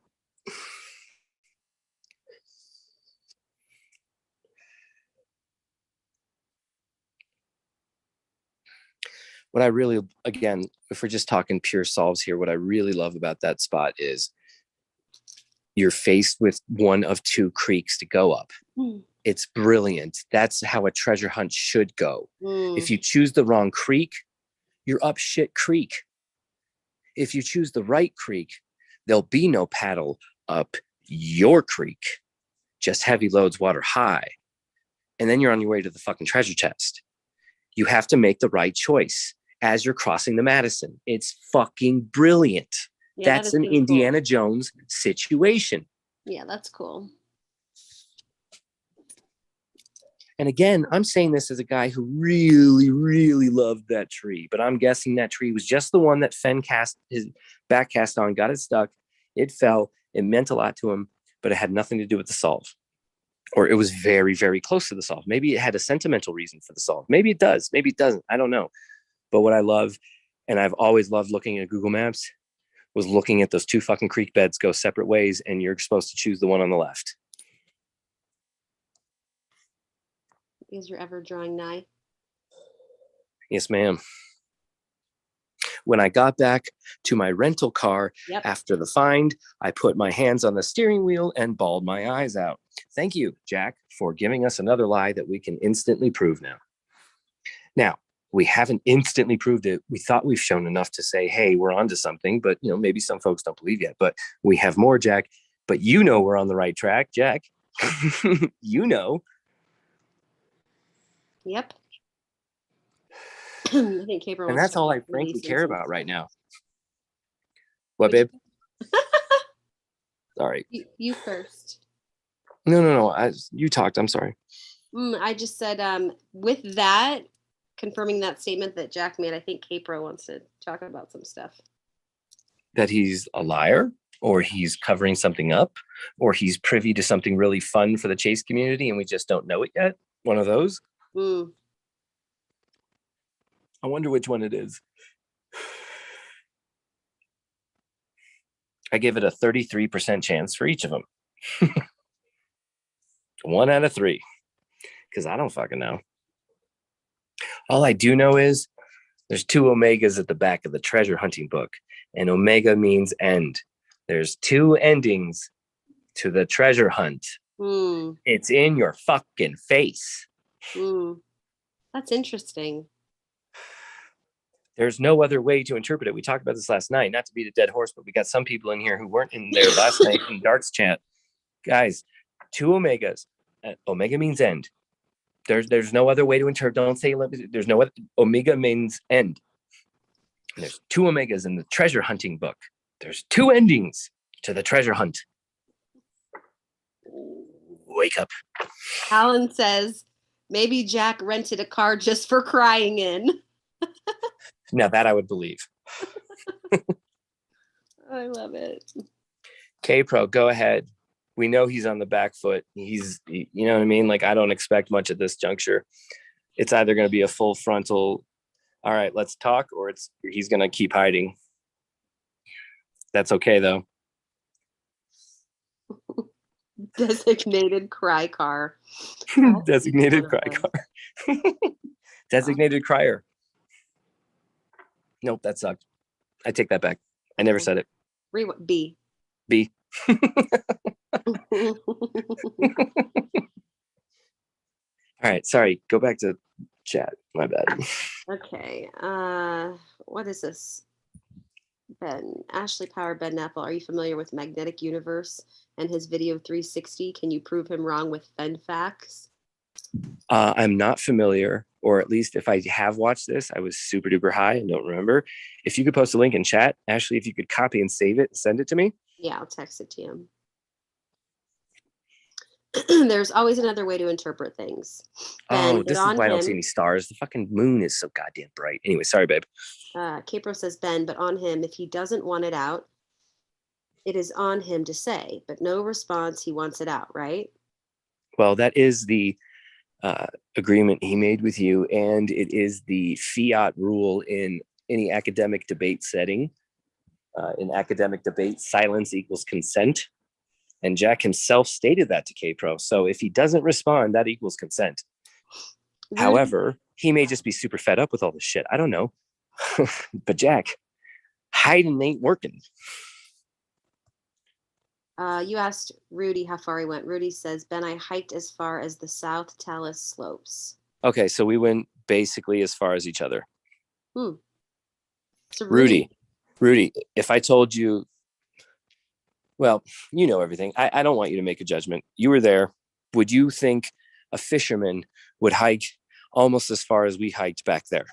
what I really, again, if we're just talking pure solves here, what I really love about that spot is you're faced with one of two creeks to go up. It's brilliant. That's how a treasure hunt should go. If you choose the wrong creek, you're up shit creek. If you choose the right creek, there'll be no paddle up your creek, just heavy loads water high. And then you're on your way to the fucking treasure chest. You have to make the right choice as you're crossing the Madison. It's fucking brilliant. Yeah, That's an Indiana Jones situation. Yeah, that's cool. And again, I'm saying this as a guy who really, really loved that tree, but I'm guessing that tree was just the one that Fenn cast his back cast on, got it stuck. It fell. It meant a lot to him, but it had nothing to do with the solve. Or it was very, very close to the solve. Maybe it had a sentimental reason for the solve. Maybe it does. Maybe it doesn't. I don't know. But what I love, and I've always loved looking at Google Maps, was looking at those two fucking creek beds go separate ways, and you're supposed to choose the one on the left. Is you're ever drawing nigh? Yes, ma'am. When I got back to my rental car after the find, I put my hands on the steering wheel and bawled my eyes out. Thank you, Jack, for giving us another lie that we can instantly prove now. Now, we haven't instantly proved it. We thought we've shown enough to say, hey, we're onto something, but maybe some folks don't believe yet, but we have more, Jack. But we're on the right track, Jack. Yep. I think Caper And that's all I frankly care about right now. What, babe? Sorry. You first. No. You talked. I'm sorry. I just said, with that, confirming that statement that Jack made, I think Capro wants to talk about some stuff. That he's a liar, or he's covering something up, or he's privy to something really fun for the chase community and we just don't know it yet. One of those. I wonder which one it is. I give it a 33% chance for each of them. 1 out of 3. Because I don't fucking know. All I do know is there's 2 omegas at the back of the treasure hunting book. And omega means end. There's 2 endings to the treasure hunt. It's in your fucking face. That's interesting. There's no other way to interpret it. We talked about this last night, not to beat a dead horse, but we got some people in here who weren't in there last night in darts chat. Guys, 2 omegas. Omega means end. There's no other way to interpret. Don't say there's no other. Omega means end. And there's 2 omegas in the treasure hunting book. There's 2 endings to the treasure hunt. Wake up. Alan says maybe Jack rented a car just for crying in. Now that I would believe. I love it. K-Pro, go ahead. We know he's on the back foot. He's, you know what I mean? Like, I don't expect much at this juncture. It's either going to be a full frontal, all right, let's talk, or he's going to keep hiding. That's okay, though. Designated cry car. Designated cry car. Designated crier. Nope, that sucked. I take that back. I never said it. B. All right, sorry. Go back to chat. My bad. Okay. What is this? Ben Ashley Power Ben Apple. Are you familiar with Magnetic Universe and his video 360? Can you prove him wrong with Fenn facts? I'm not familiar, or at least if I have watched this, I was super duper high and don't remember. If you could post a link in chat, Ashley, if you could copy and save it and send it to me. Yeah, I'll text it to him. There's always another way to interpret things. Ben, this is why I don't see any stars. The fucking moon is so goddamn bright. Anyway, sorry, babe. Capro says, Ben, but on him, if he doesn't want it out, it is on him to say, but no response, he wants it out, right? Well, that is the agreement he made with you, and it is the fiat rule in any academic debate setting. In academic debate, silence equals consent. And Jack himself stated that to K-Pro. So if he doesn't respond, that equals consent. However, he may just be super fed up with all this shit. I don't know. But Jack, hiding ain't working. You asked Rudy how far he went. Rudy says, Ben, I hiked as far as the South Talus slopes. Okay, so we went basically as far as each other. So Rudy, if I told you, well, you know everything. I don't want you to make a judgment. You were there. Would you think a fisherman would hike almost as far as we hiked back there,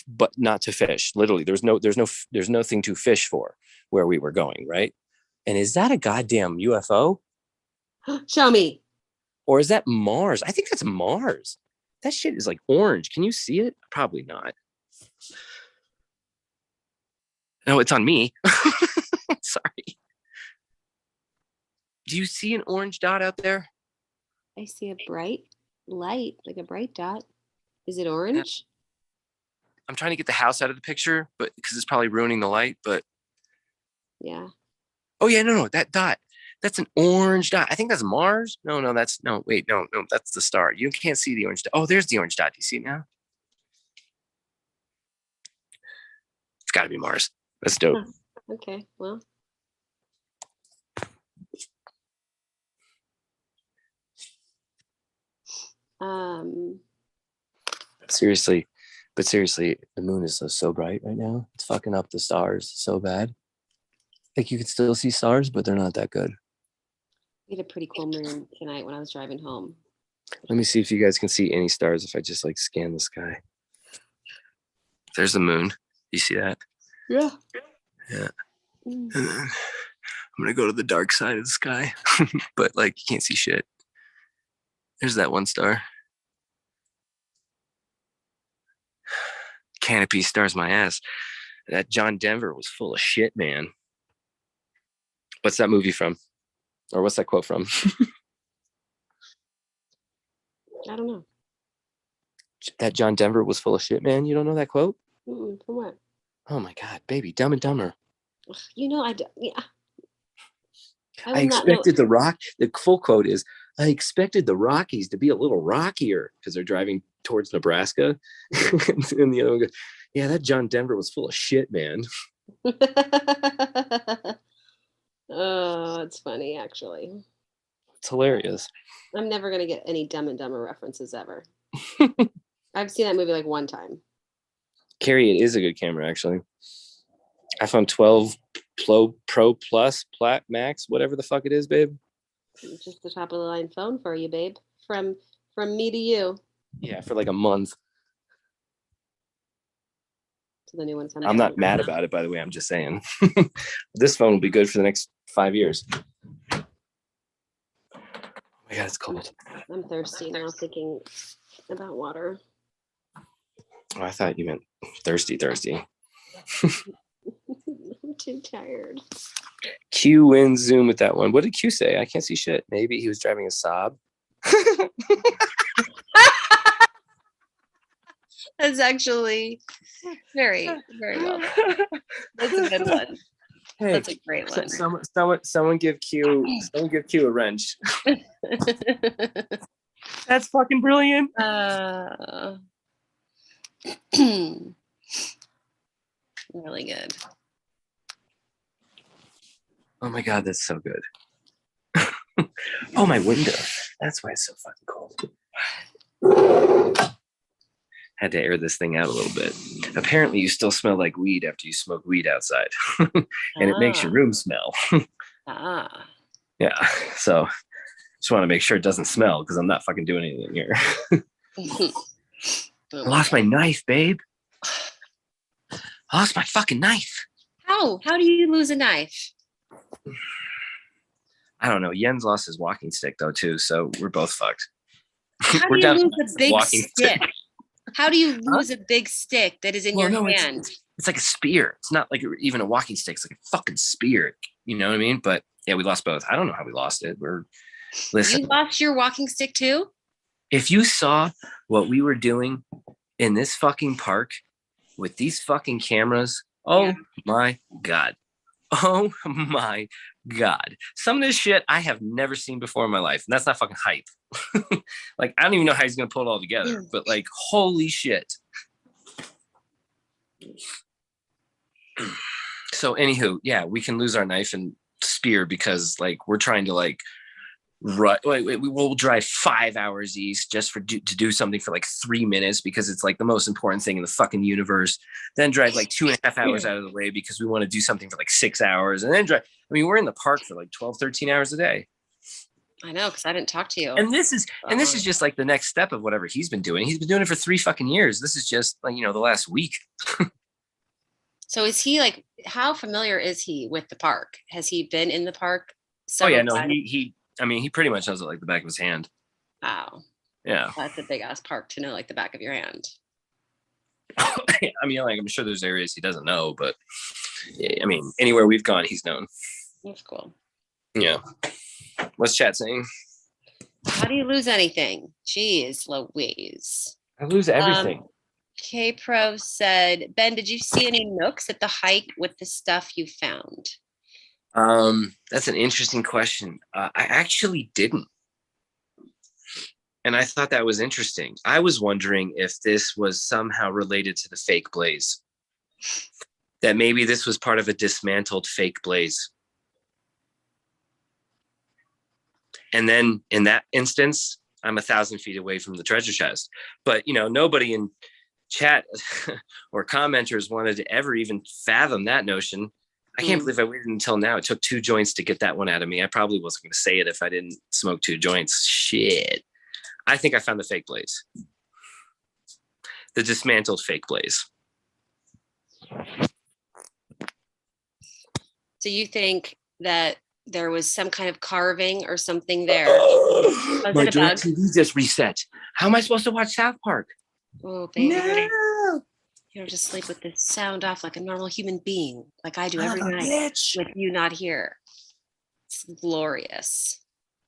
but not to fish? Literally, there's nothing to fish for where we were going, right? And is that a goddamn UFO? Show me. Or is that Mars? I think that's Mars. That shit is like orange. Can you see it? Probably not. No, it's on me. Sorry. Do you see an orange dot out there? I see a bright light, like a bright dot. Is it orange? I'm trying to get the house out of the picture, but because it's probably ruining the light, but yeah. Oh yeah, no, that dot. That's an orange dot. I think that's Mars. No, that's no, that's the star. You can't see the orange dot. Oh, there's the orange dot. Do you see it now? It's gotta be Mars. That's dope. Huh. Okay, well. Seriously, the moon is so bright right now. It's fucking up the stars so bad. Like you can still see stars, but they're not that good. We had a pretty cool moon tonight when I was driving home. Let me see if you guys can see any stars if I just like scan the sky. There's the moon. You see that? Yeah. Yeah. And then I'm gonna go to the dark side of the sky, but like you can't see shit. There's that one star. Canopy stars my ass. That John Denver was full of shit, man. What's that movie from? Or what's that quote from? I don't know. That John Denver was full of shit, man. You don't know that quote? From what? Oh my God, baby, Dumb and Dumber. You know, I don't. Yeah. I expected the rock. The full quote is, I expected the Rockies to be a little rockier because they're driving towards Nebraska. And the other one goes, yeah, that John Denver was full of shit, man. Oh, it's funny, actually. It's hilarious. I'm never going to get any Dumb and Dumber references ever. I've seen that movie like one time. Carrie, it is a good camera, actually. iPhone 12 Pro Plus, Plat Max, whatever the fuck it is, babe. Just the top of the line phone for you, babe. From me to you. Yeah, for like a month. So the new one's I'm not mad about it, by the way. I'm just saying. This phone will be good for the next 5 years. Oh my God, it's cold. I'm thirsty now, thinking about water. Oh, I thought you meant thirsty. I'm too tired. Q wins Zoom with that one. What did Q say? I can't see shit. Maybe he was driving a Saab. That's actually very, very well. That's a good one. Hey, that's a great one. Someone give Q a wrench. That's fucking brilliant. Really good. Oh my God, that's so good. Oh, my window. That's why it's so fucking cold. Had to air this thing out a little bit. Apparently, you still smell like weed after you smoke weed outside. And it makes your room smell. Yeah. So just want to make sure it doesn't smell because I'm not fucking doing anything here. I lost my knife, babe. I lost my fucking knife. How? How do you lose a knife? I don't know. Jens lost his walking stick though too, so we're both fucked. How do you lose a big stick? How do you lose a big stick that is in your hand? It's like a spear. It's not like even a walking stick. It's like a fucking spear. You know what I mean? But yeah, we lost both. I don't know how we lost it. Listen. You lost your walking stick too? If you saw what we were doing in this fucking park with these fucking cameras, oh my God. Oh my God. Some of this shit I have never seen before in my life. And that's not fucking hype. Like, I don't even know how he's going to pull it all together, but like, holy shit. So anywho, yeah, we can lose our knife and spear because like we're trying to like we will drive 5 hours east just to do something for like 3 minutes because it's like the most important thing in the fucking universe. Then drive like 2.5 hours out of the way because we want to do something for like 6 hours, and then drive. I mean, we're in the park for like 12, 13 hours a day. I know, because I didn't talk to you. And this is just like the next step of whatever he's been doing. He's been doing it for 3 fucking years. This is just like, the last week. So is he like, how familiar is he with the park? Has he been in the park? Oh yeah, no, he pretty much knows it like the back of his hand. Wow. Yeah. That's a big ass park to know like the back of your hand. I mean, like I'm sure there's areas he doesn't know, but I mean, anywhere we've gone, he's known. That's cool. Yeah. What's chat saying? How do you lose anything? Jeez, Louise. I lose everything. K Pro said, Ben, did you see any nooks at the hike with the stuff you found? That's an interesting question. I actually didn't. And I thought that was interesting. I was wondering if this was somehow related to the fake blaze. That maybe this was part of a dismantled fake blaze. And then in that instance, I'm 1,000 feet away from the treasure chest. But, nobody in chat or commenters wanted to ever even fathom that notion. I can't believe I waited until now. It took 2 joints to get that one out of me. I probably wasn't going to say it if I didn't smoke 2 joints. Shit. I think I found the fake blaze. The dismantled fake blaze. So you think that there was some kind of carving or something there? My DirecTV just reset. How am I supposed to watch South Park? Oh, baby. No. You don't just sleep with the sound off like a normal human being, like I do every night bitch. with you not here. It's glorious.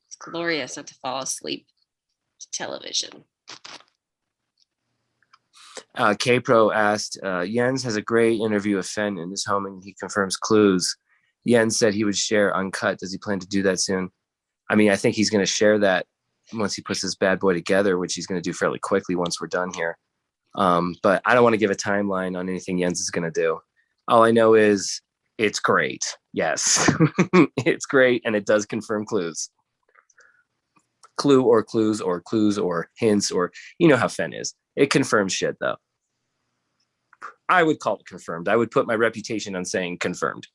It's glorious not to fall asleep to television. K-Pro asked, Jens has a great interview with Fenn in his home and he confirms clues. Jens said he would share uncut. Does he plan to do that soon? I mean, I think he's going to share that once he puts this bad boy together, which he's going to do fairly quickly once we're done here. But I don't want to give a timeline on anything Jens is going to do. All I know is it's great. Yes, it's great. And it does confirm clues. Clue or clues or clues or hints or, how Fenn is. It confirms shit, though. I would call it confirmed. I would put my reputation on saying confirmed.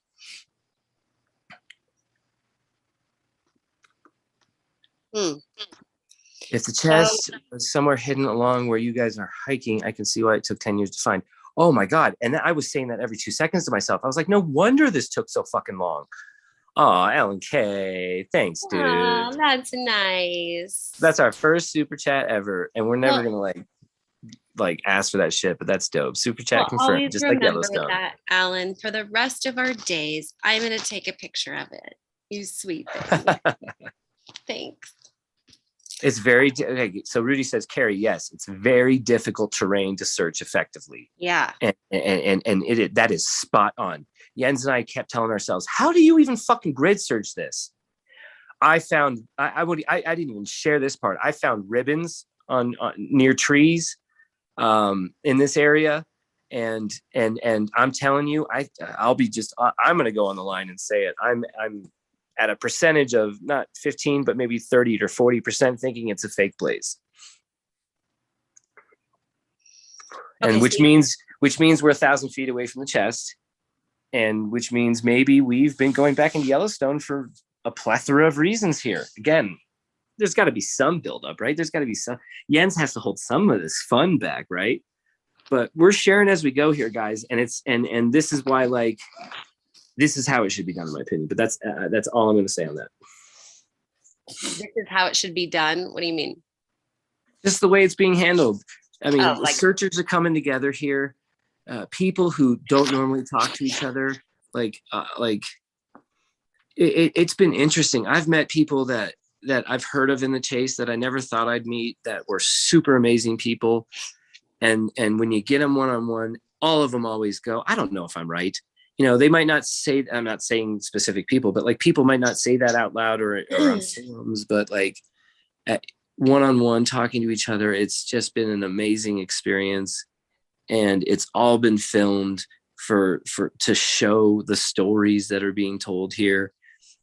If the chest was somewhere hidden along where you guys are hiking, I can see why it took 10 years to find. Oh my God. And I was saying that every 2 seconds to myself. I was like, no wonder this took so fucking long. Oh, Alan K. Thanks, dude. Oh, that's nice. That's our first super chat ever. And we're never going to like ask for that shit, but that's dope. Super chat confirmed, just like Yellowstone. That, Alan, for the rest of our days, I'm going to take a picture of it. You sweet thing. Thanks. It's very okay. So Rudy says, Carrie, yes, it's very difficult terrain to search effectively. Yeah. And that is spot on. Jens and I kept telling ourselves, how do you even fucking grid search this? I found I didn't even share this part. I found ribbons on near trees in this area. And I'm telling you, I'm gonna go on the line and say it. I'm at a percentage of not 15, but maybe 30 or 40% thinking it's a fake blaze. Okay, and which means we're 1,000 feet away from the chest, and which means maybe we've been going back into Yellowstone for a plethora of reasons here. Again, there's got to be some buildup, right? There's got to be some. Jens has to hold some of this fun back, right? But we're sharing as we go here, guys, and it's and this is why, like, this is how it should be done, in my opinion. But that's all I'm going to say on that. This is how it should be done. What do you mean? Just the way it's being handled. I mean, searchers are coming together here. People who don't normally talk to each other, it's been interesting. I've met people that I've heard of in the chase that I never thought I'd meet that were super amazing people. And when you get them one-on-one, all of them always go, I don't know if I'm right. They might not say, I'm not saying specific people, but like people might not say that out loud or on forums, but like at one-on-one talking to each other, it's just been an amazing experience. and it's all been filmed for to show the stories that are being told here.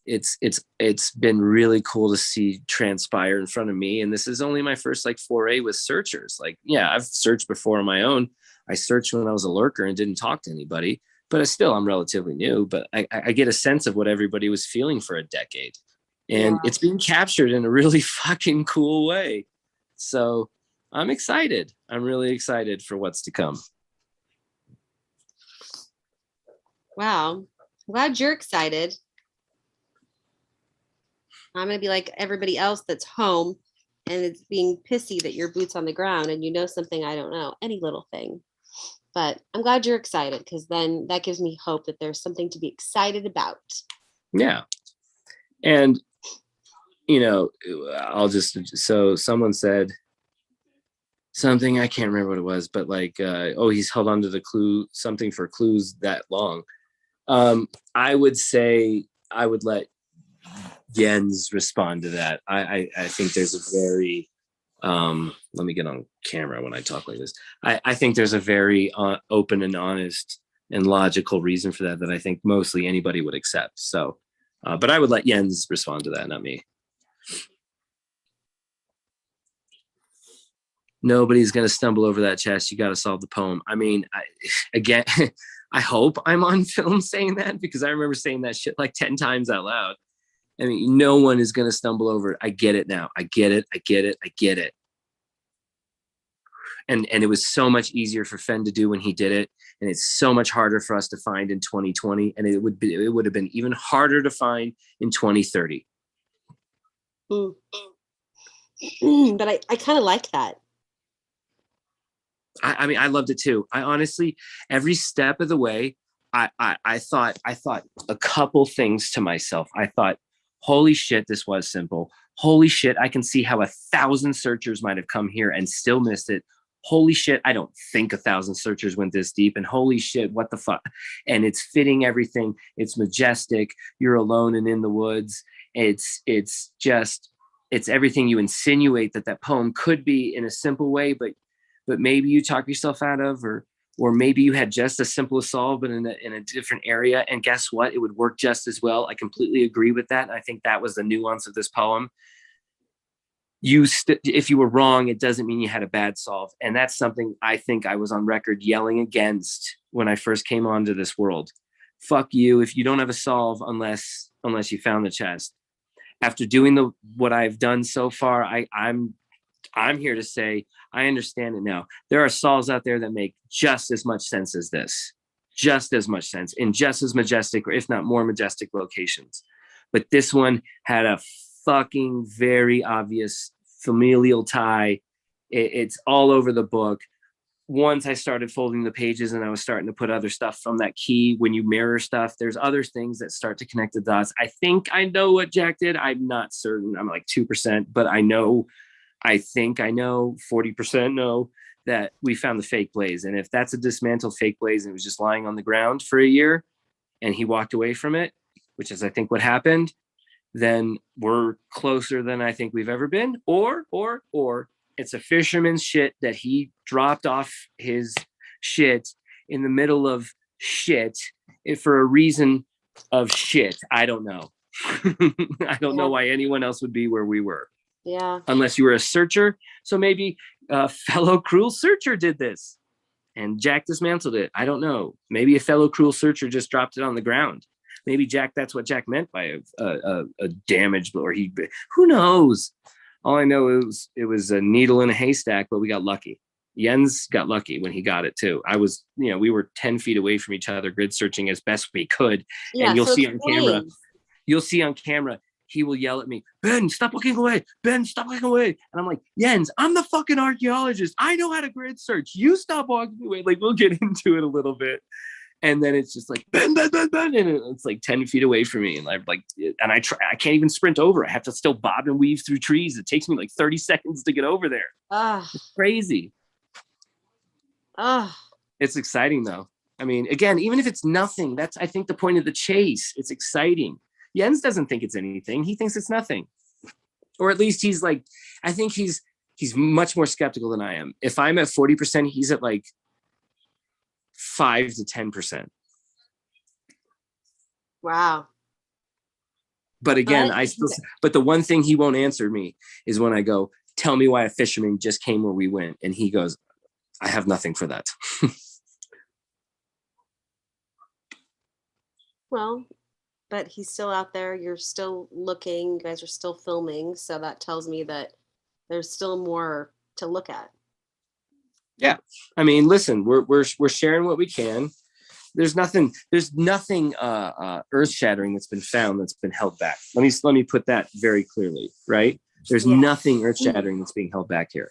It's been really cool to see transpire in front of me, and this is only my first like foray with searchers. Like, yeah, I've searched before on my own. I searched when I was a lurker and didn't talk to anybody, but I'm relatively new, but I get a sense of what everybody was feeling for a decade, and it's being captured in a really fucking cool way. So I'm excited. I'm really excited for what's to come. Wow. I'm glad you're excited. I'm going to be like everybody else that's home and it's being pissy that your boots on the ground and you know something I don't know, any little thing. But I'm glad you're excited, because then that gives me hope that there's something to be excited about. Yeah. And, you know, so someone said something, I can't remember what it was, but like, he's held on to the clue, something for clues that long. I would say I would let Jens respond to that. I think there's a very, let me get on camera when I talk like this. I think there's a very open and honest and logical reason for that I think mostly anybody would accept. So, but I would let Jens respond to that, not me. Nobody's going to stumble over that chest. You got to solve the poem. I mean, again, I hope I'm on film saying that, because I remember saying that shit like 10 times out loud. I mean, no one is going to stumble over it. I get it now. I get it. And it was so much easier for Fenn to do when he did it. And it's so much harder for us to find in 2020. And it would have been even harder to find in 2030. But I kind of like that. I mean, I loved it too. I honestly, every step of the way, I thought a couple things to myself. I thought, holy shit, this was simple. Holy shit, I can see how 1,000 searchers might have come here and still missed it. Holy shit, I don't think 1,000 searchers went this deep. And holy shit, what the fuck? And it's fitting everything. It's majestic. You're alone and in the woods. It's everything you insinuate that poem could be in a simple way, but maybe you talk yourself out of, or maybe you had just as simple a solve, but in a different area. And guess what? It would work just as well. I completely agree with that. And I think that was the nuance of this poem. If you were wrong, it doesn't mean you had a bad solve. And that's something I think I was on record yelling against when I first came onto this world. Fuck you if you don't have a solve unless you found the chest. After doing what I've done so far, I'm here to say I understand it now. There are solves out there that make just as much sense as this, just as much sense in just as majestic, or if not more majestic locations. But this one had a fucking very obvious familial tie. It's all over the book. Once I started folding the pages and I was starting to put other stuff from that key, when you mirror stuff, there's other things that start to connect the dots. I think I know what Jack did. I'm not certain. I'm like 2%, but I think I know 40% know that we found the fake blaze. And if that's a dismantled fake blaze and it was just lying on the ground for a year and he walked away from it, which is I think what happened, then we're closer than I think we've ever been. Or it's a fisherman's shit that he dropped off his shit in the middle of shit for a reason of shit. I don't know. I don't know why anyone else would be where we were. Yeah. Unless you were a searcher. So maybe a fellow cruel searcher did this and Jack dismantled it. I don't know. Maybe a fellow cruel searcher just dropped it on the ground. Maybe that's what Jack meant by a damage, or who knows? All I know is it was a needle in a haystack, but we got lucky. Jens got lucky when he got it too. We were 10 feet away from each other, grid searching as best we could. Yeah, and you'll see on camera, he will yell at me, Ben, stop looking away. Ben, stop looking away. And I'm like, Jens, I'm the fucking archaeologist. I know how to grid search. You stop walking away. Like, we'll get into it a little bit. And then it's just like, Ben, Ben, Ben, Ben. And it's like 10 feet away from me. And I'm like, I can't even sprint over. I have to still bob and weave through trees. It takes me like 30 seconds to get over there. It's crazy. It's exciting though. I mean, again, even if it's nothing, that's, I think, the point of the chase. It's exciting. Jens doesn't think it's anything. He thinks it's nothing. Or at least he's like, I think he's much more skeptical than I am. If I'm at 40%, he's at like 5 to 10%. Wow. But again, But- but the one thing he won't answer me is when I go, tell me why a fisherman just came where we went. And he goes, I have nothing for that. Well, but he's still out there. You're still looking. You guys are still filming. So that tells me that there's still more to look at. Yeah. I mean, listen, we're sharing what we can. There's nothing earth shattering that's been found that's been held back. Let me put that very clearly, right? There's Yeah. nothing earth shattering that's being held back here.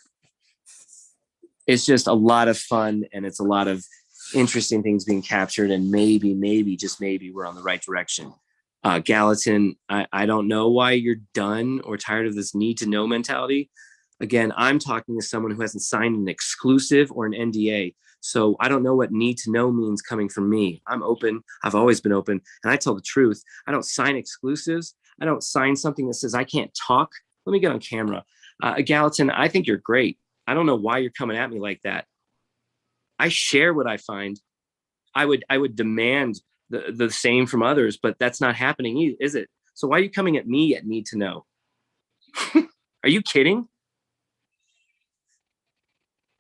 It's just a lot of fun, and it's a lot of interesting things being captured, and maybe just maybe we're on the right direction. Gallatin, I don't know why you're done or tired of this need to know mentality. Again, I'm talking to someone who hasn't signed an exclusive or an NDA. So I don't know what need to know means coming from me. I'm open. I've always been open. And I tell the truth. I don't sign exclusives. I don't sign something that says I can't talk. Let me get on camera. Gallatin, I think you're great. I don't know why you're coming at me like that. I share what I find. I would demand the same from others, but that's not happening, is it? So why are you coming at me at need to know? Are you kidding?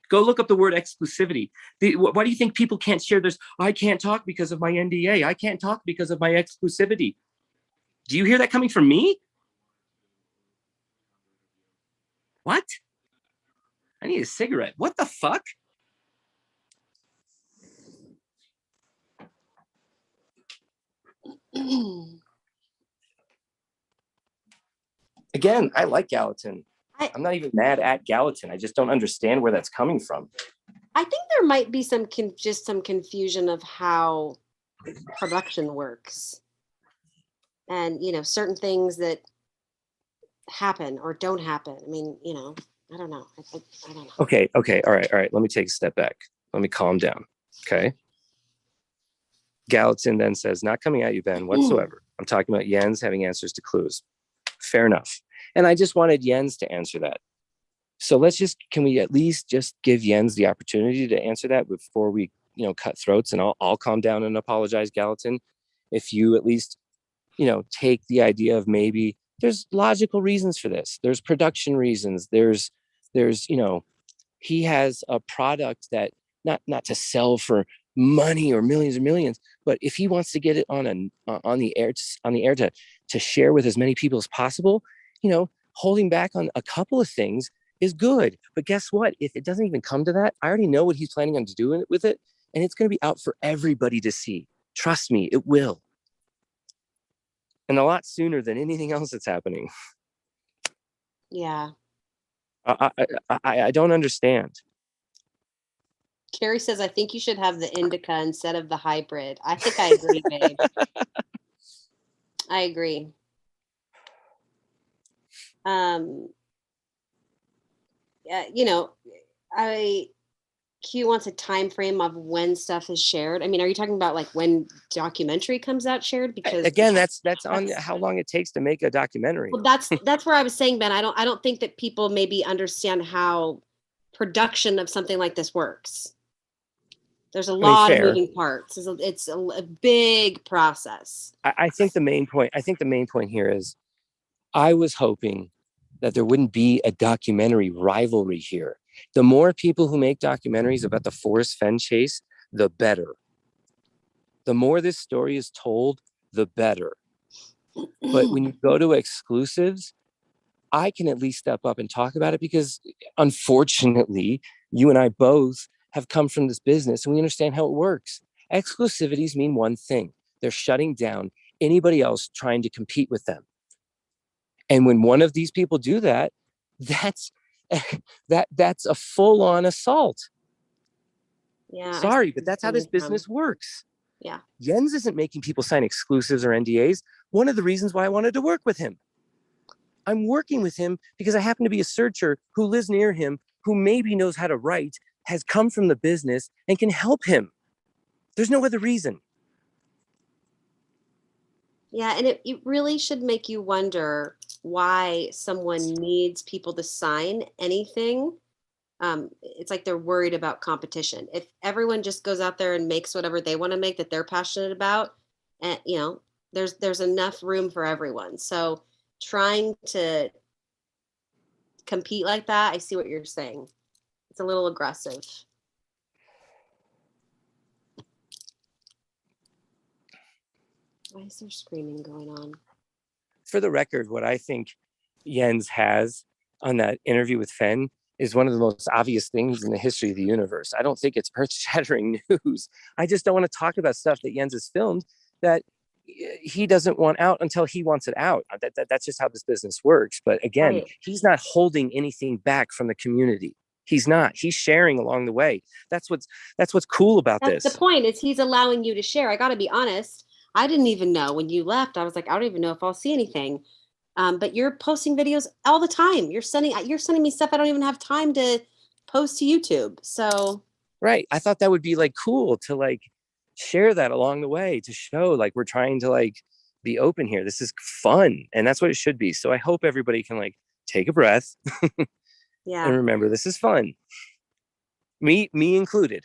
Go look up the word exclusivity. Why do you think people can't share this? I can't talk because of my NDA. I can't talk because of my exclusivity. Do you hear that coming from me? What? I need a cigarette. What the fuck? Again, I like Gallatin. I'm not even mad at Gallatin. I just don't understand where that's coming from. I think there might be some confusion of how production works, and certain things that happen or don't happen. I mean, I don't know. I don't know. Okay. All right. Let me take a step back. Let me calm down. Okay. Gallatin then says, not coming at you, Ben, whatsoever. I'm talking about Jens having answers to clues. Fair enough. And I just wanted Jens to answer that. So can we at least just give Jens the opportunity to answer that before we, cut throats? And I'll calm down and apologize, Gallatin. If you at least, take the idea of maybe there's logical reasons for this. There's production reasons. There's, he has a product that not to sell for money or millions, but if he wants to get it on the air to share with as many people as possible, holding back on a couple of things is good. But guess what? If it doesn't even come to that, I already know what he's planning on doing with it, and it's going to be out for everybody to see. Trust me, it will. And a lot sooner than anything else that's happening. Yeah. I don't understand. Carrie says, I think you should have the indica instead of the hybrid. I think I agree, babe. I agree. Q wants a time frame of when stuff is shared. I mean, are you talking about like when documentary comes out shared? Because again, that's on how long it takes to make a documentary. Well, that's where I was saying, Ben. I don't think that people maybe understand how production of something like this works. There's a lot of moving parts. It's a big process. I think the main point here is I was hoping that there wouldn't be a documentary rivalry here. The more people who make documentaries about the Forrest Fenn chase, the better. The more this story is told, the better. But when you go to exclusives, I can at least step up and talk about it because unfortunately, you and I both have come from this business and we understand how it works. Exclusivities mean one thing. They're shutting down anybody else trying to compete with them. And when one of these people do that, that's a full-on assault. Yeah. Sorry, but that's how this business works. Yeah. Jens isn't making people sign exclusives or NDAs. One of the reasons why I wanted to work with him. I'm working with him because I happen to be a searcher who lives near him, who maybe knows how to write, has come from the business, and can help him. There's no other reason. Yeah, and it really should make you wonder why someone needs people to sign anything It's like they're worried about competition. If everyone just goes out there and makes whatever they want to make that they're passionate about, and there's enough room for everyone. So trying to compete like that, I see what you're saying. It's a little aggressive. Why is there screaming going on? For the record, what I think Jens has on that interview with Fenn is one of the most obvious things in the history of the universe. I don't think it's earth-shattering news. I just don't want to talk about stuff that Jens has filmed that he doesn't want out until he wants it out. That's just how this business works. But again, Right. He's not holding anything back from the community. He's not. He's sharing along the way. That's what's cool about That's this. the point, is he's allowing you to share. I got to be honest. I didn't even know when you left. I was like, I don't even know if I'll see anything. But you're posting videos all the time. You're sending me stuff I don't even have time to post to YouTube. So right. I thought that would be like cool to like share that along the way, to show like we're trying to like be open here. This is fun, and that's what it should be. So I hope everybody can like take a breath yeah, and remember this is fun. Me included.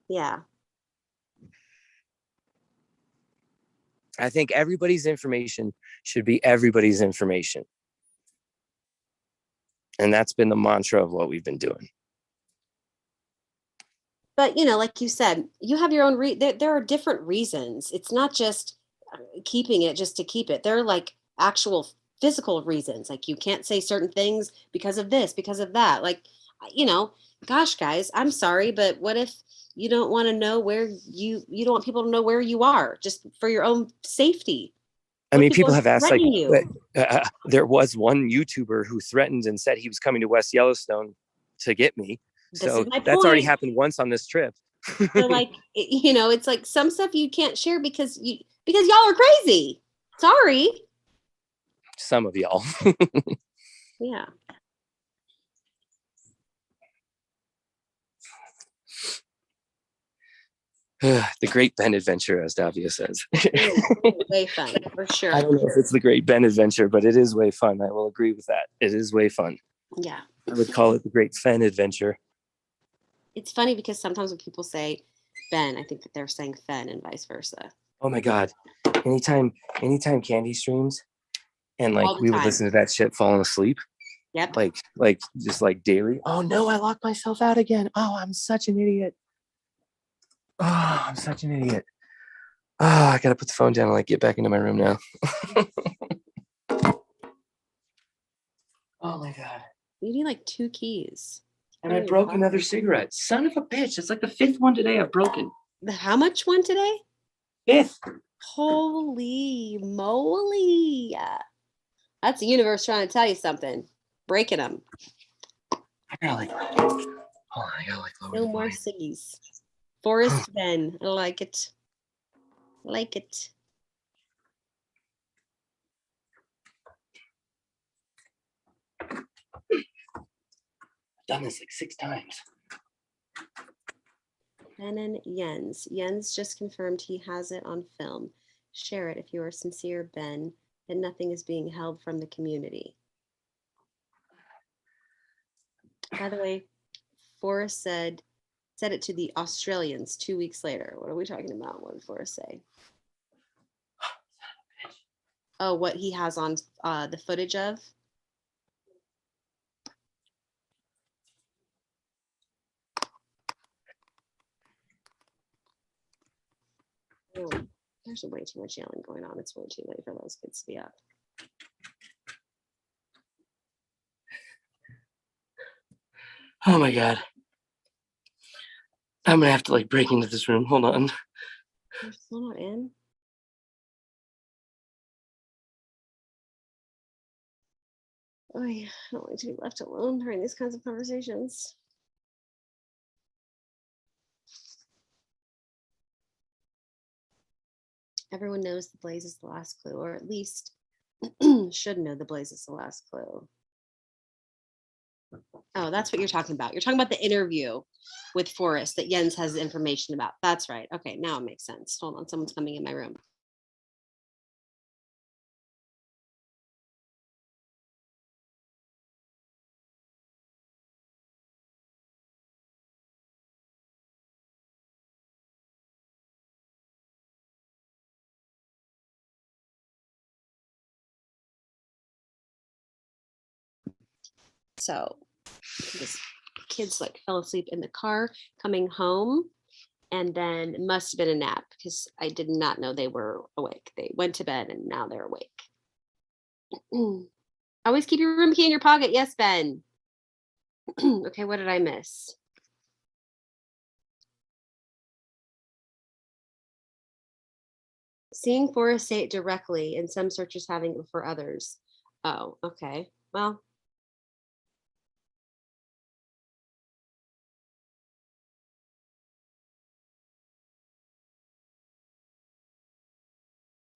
yeah. I think everybody's information should be everybody's information. And that's been the mantra of what we've been doing. But like you said, you have your own there are different reasons. It's not just keeping it just to keep it. There are like actual physical reasons. Like you can't say certain things because of this, because of that. Like, gosh, guys, I'm sorry, but what if you don't want to know where you don't want people to know where you are, just for your own safety? I mean, people have asked, like, you? There was one YouTuber who threatened and said he was coming to West Yellowstone to get me. So that's already happened once on this trip. So like, it's like some stuff you can't share because y'all are crazy. Sorry. Some of y'all. Yeah. The Great Ben Adventure, as Davia says. Way fun, for sure. I don't know if it's the Great Ben Adventure, but it is way fun. I will agree with that. It is way fun. Yeah. I would call it the Great Fenn Adventure. It's funny because sometimes when people say Ben, I think that they're saying Fenn and vice versa. Oh my God. Anytime Candy streams and like we would listen to that shit falling asleep. Yep. Like just like daily. Oh no, I locked myself out again. Oh, I'm such an idiot. Oh, I'm such an idiot. Oh, I gotta put the phone down and like get back into my room now. Oh my God. You need like 2 keys. And I broke another cigarette. Son of a bitch. It's like the 5th one today I've broken. How much one today? 5th. Holy moly. That's the universe trying to tell you something. Breaking them. I gotta like, hold on, I gotta like lower No more ciggies. Forest Ben. I like it. Like it. I've done this like 6 times. Ben and Jens. Jens just confirmed he has it on film. Share it if you are sincere, Ben, that nothing is being held from the community. By the way, Forrest said it to the Australians 2 weeks later. What are we talking about? What did Forrest say? Oh, what he has on the footage of? Oh, there's way too much yelling going on. It's way too late for those kids to be up. Oh my God. I'm gonna have to like break into this room. Hold on. You're still not in? Oh yeah, I don't like to be left alone during these kinds of conversations. Everyone knows the blaze is the last clue, or at least should know the blaze is the last clue. Oh, that's what you're talking about. You're talking about the interview with Forrest that Jens has information about. That's right. Okay, now it makes sense. Hold on, someone's coming in my room. So this kids like fell asleep in the car coming home, and then it must have been a nap because I did not know they were awake. They went to bed and now they're awake. Always keep your room key in your pocket. Yes, Ben. Okay, what did I miss? Seeing Forest say it directly and some searchers having it for others. Oh, okay. Well,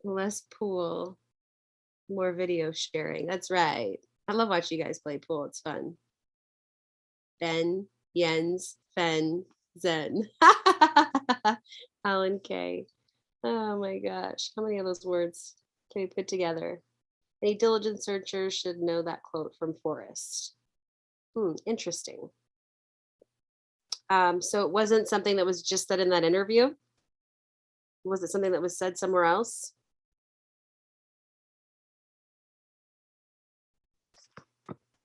less pool, more video sharing. That's right. I love watching you guys play pool. It's fun. Ben, Jens, Fenn, Zen. Alan K. Oh my gosh. How many of those words can we put together? Any diligent searcher should know that quote from Forrest. Interesting. So it wasn't something that was just said in that interview? Was it something that was said somewhere else?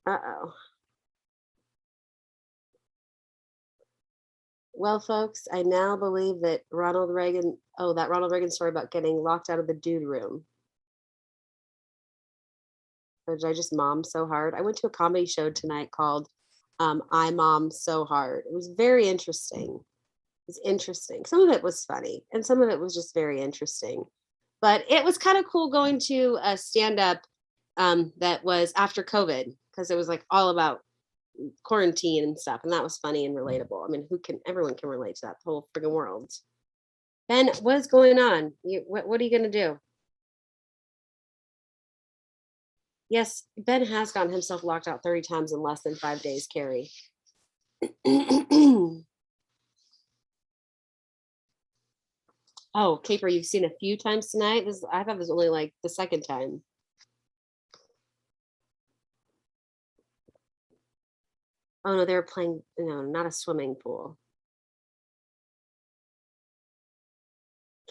Uh-oh. Well, folks, I now believe that Ronald Reagan story about getting locked out of the dude room. Or did I just mom so hard? I went to a comedy show tonight called I Mom So Hard. It was very interesting. It was interesting. Some of it was funny and some of it was just very interesting. But it was kind of cool going to a stand-up that was after COVID because it was like all about quarantine and stuff, and that was funny and relatable. I mean, everyone can relate to that, the whole friggin' world. Ben, what is going on? What are you gonna do? Yes, Ben has gotten himself locked out 30 times in less than 5 days, Carrie. Oh, Caper, you've seen a few times tonight. I thought this was only like the second time. Oh no, they were playing, no, not a swimming pool.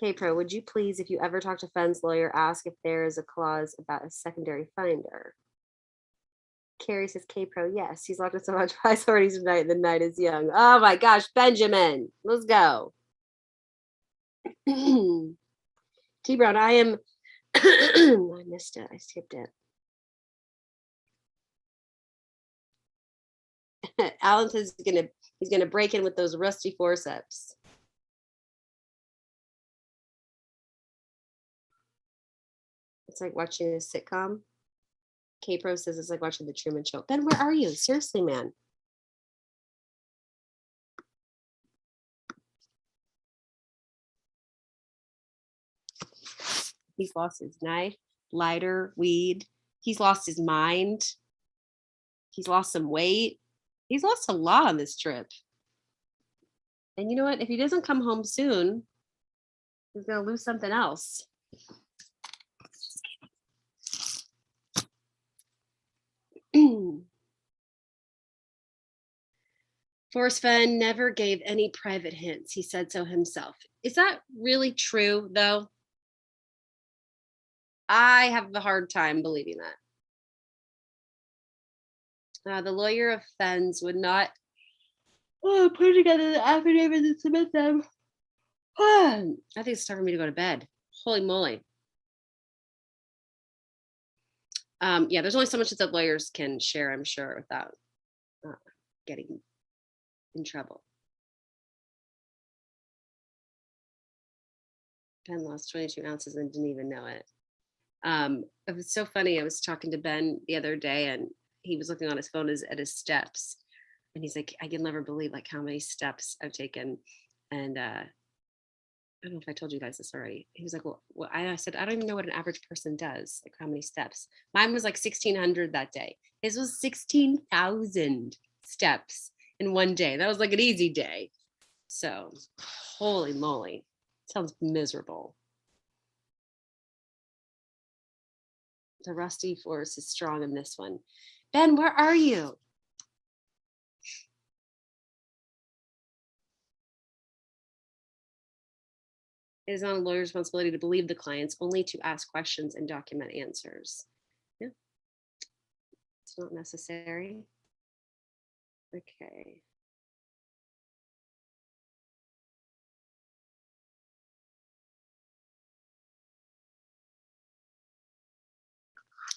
K-Pro, would you please, if you ever talk to Fenn's lawyer, ask if there is a clause about a secondary finder? Carrie says, K-Pro, yes, he's locked us up on dry authorities tonight. The night is young. Oh my gosh, Benjamin, let's go. T-Brown, I am, I missed it, I skipped it. Alan says he's gonna break in with those rusty forceps. It's like watching a sitcom. K-Pro says it's like watching the Truman Show. Ben, where are you? Seriously, man. He's lost his knife, lighter, weed. He's lost his mind. He's lost some weight. He's lost a lot on this trip. And you know what? If he doesn't come home soon, he's gonna lose something else. Forrest Fenn never gave any private hints. He said so himself. Is that really true, though? I have a hard time believing that. The lawyer of Fenn's would not put together the affidavits and submit them. I think it's time for me to go to bed. Holy moly. Yeah, there's only so much that lawyers can share, I'm sure, without getting in trouble. Ben lost 22 ounces and didn't even know it. It was so funny. I was talking to Ben the other day and he was looking on his phone at his steps. And he's like, I can never believe like how many steps I've taken. And I don't know if I told you guys this already. He was like, well, I said, I don't even know what an average person does, like how many steps. Mine was like 1,600 that day. His was 16,000 steps in one day. That was like an easy day. So, holy moly, sounds miserable. The rusty force is strong in this one. Ben, where are you? It is not a lawyer's responsibility to believe the clients, only to ask questions and document answers. Yeah, it's not necessary. Okay.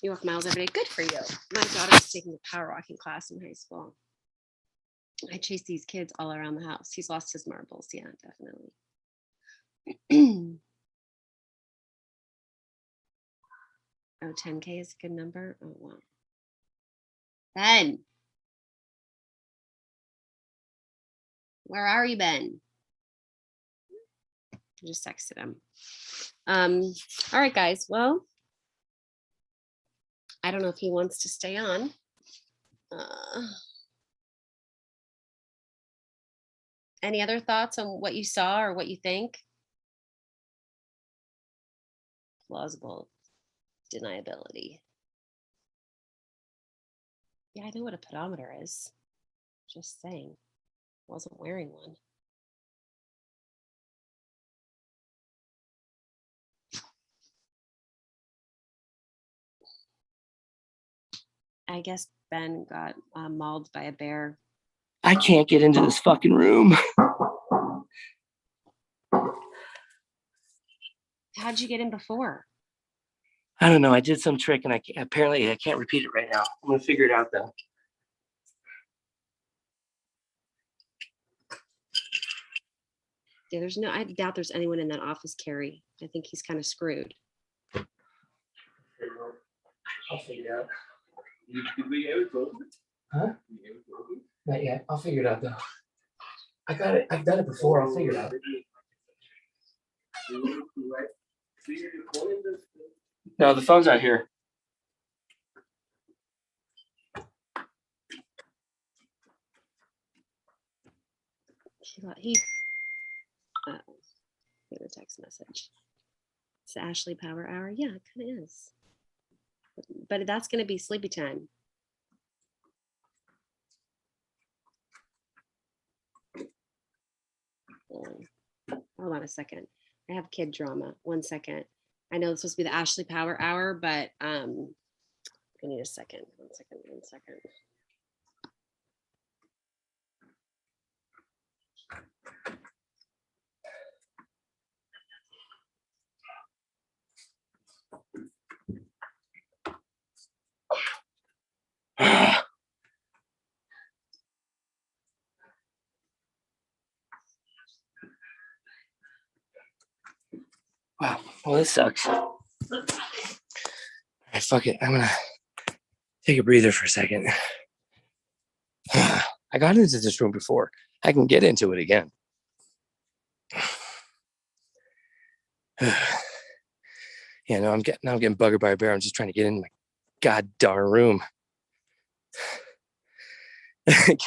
You walk miles every day. Good for you. My daughter's taking a power walking class in high school. I chase these kids all around the house. He's lost his marbles. Yeah, definitely. Oh, 10K is a good number. Oh, wow. Ben. Where are you, Ben? I just texted him. All right, guys. Well, I don't know if he wants to stay on. Any other thoughts on what you saw or what you think? Plausible deniability. Yeah, I know what a pedometer is. Just saying. Wasn't wearing one. I guess Ben got mauled by a bear. I can't get into this fucking room. How'd you get in before? I don't know. I did some trick and apparently I can't repeat it right now. I'm going to figure it out though. Yeah, I doubt there's anyone in that office, Carrie. I think he's kind of screwed. I'll figure it out. Huh? Not yet. I'll figure it out though. I got it. I've done it before. I'll figure it out. No, the phone's not here. He get a text message. It's the Ashley Power Hour. Yeah, it kind of is. But that's going to be sleepy time. Hold on a second. I have kid drama. 1 second. I know it's supposed to be the Ashley Power Hour, but I need a second. 1 second. 1 second. Wow. Well, this sucks. All right, fuck it. I'm going to take a breather for a second. I got into this room before. I can get into it again. Yeah, no, I'm getting buggered by a bear. I'm just trying to get in my goddamn room.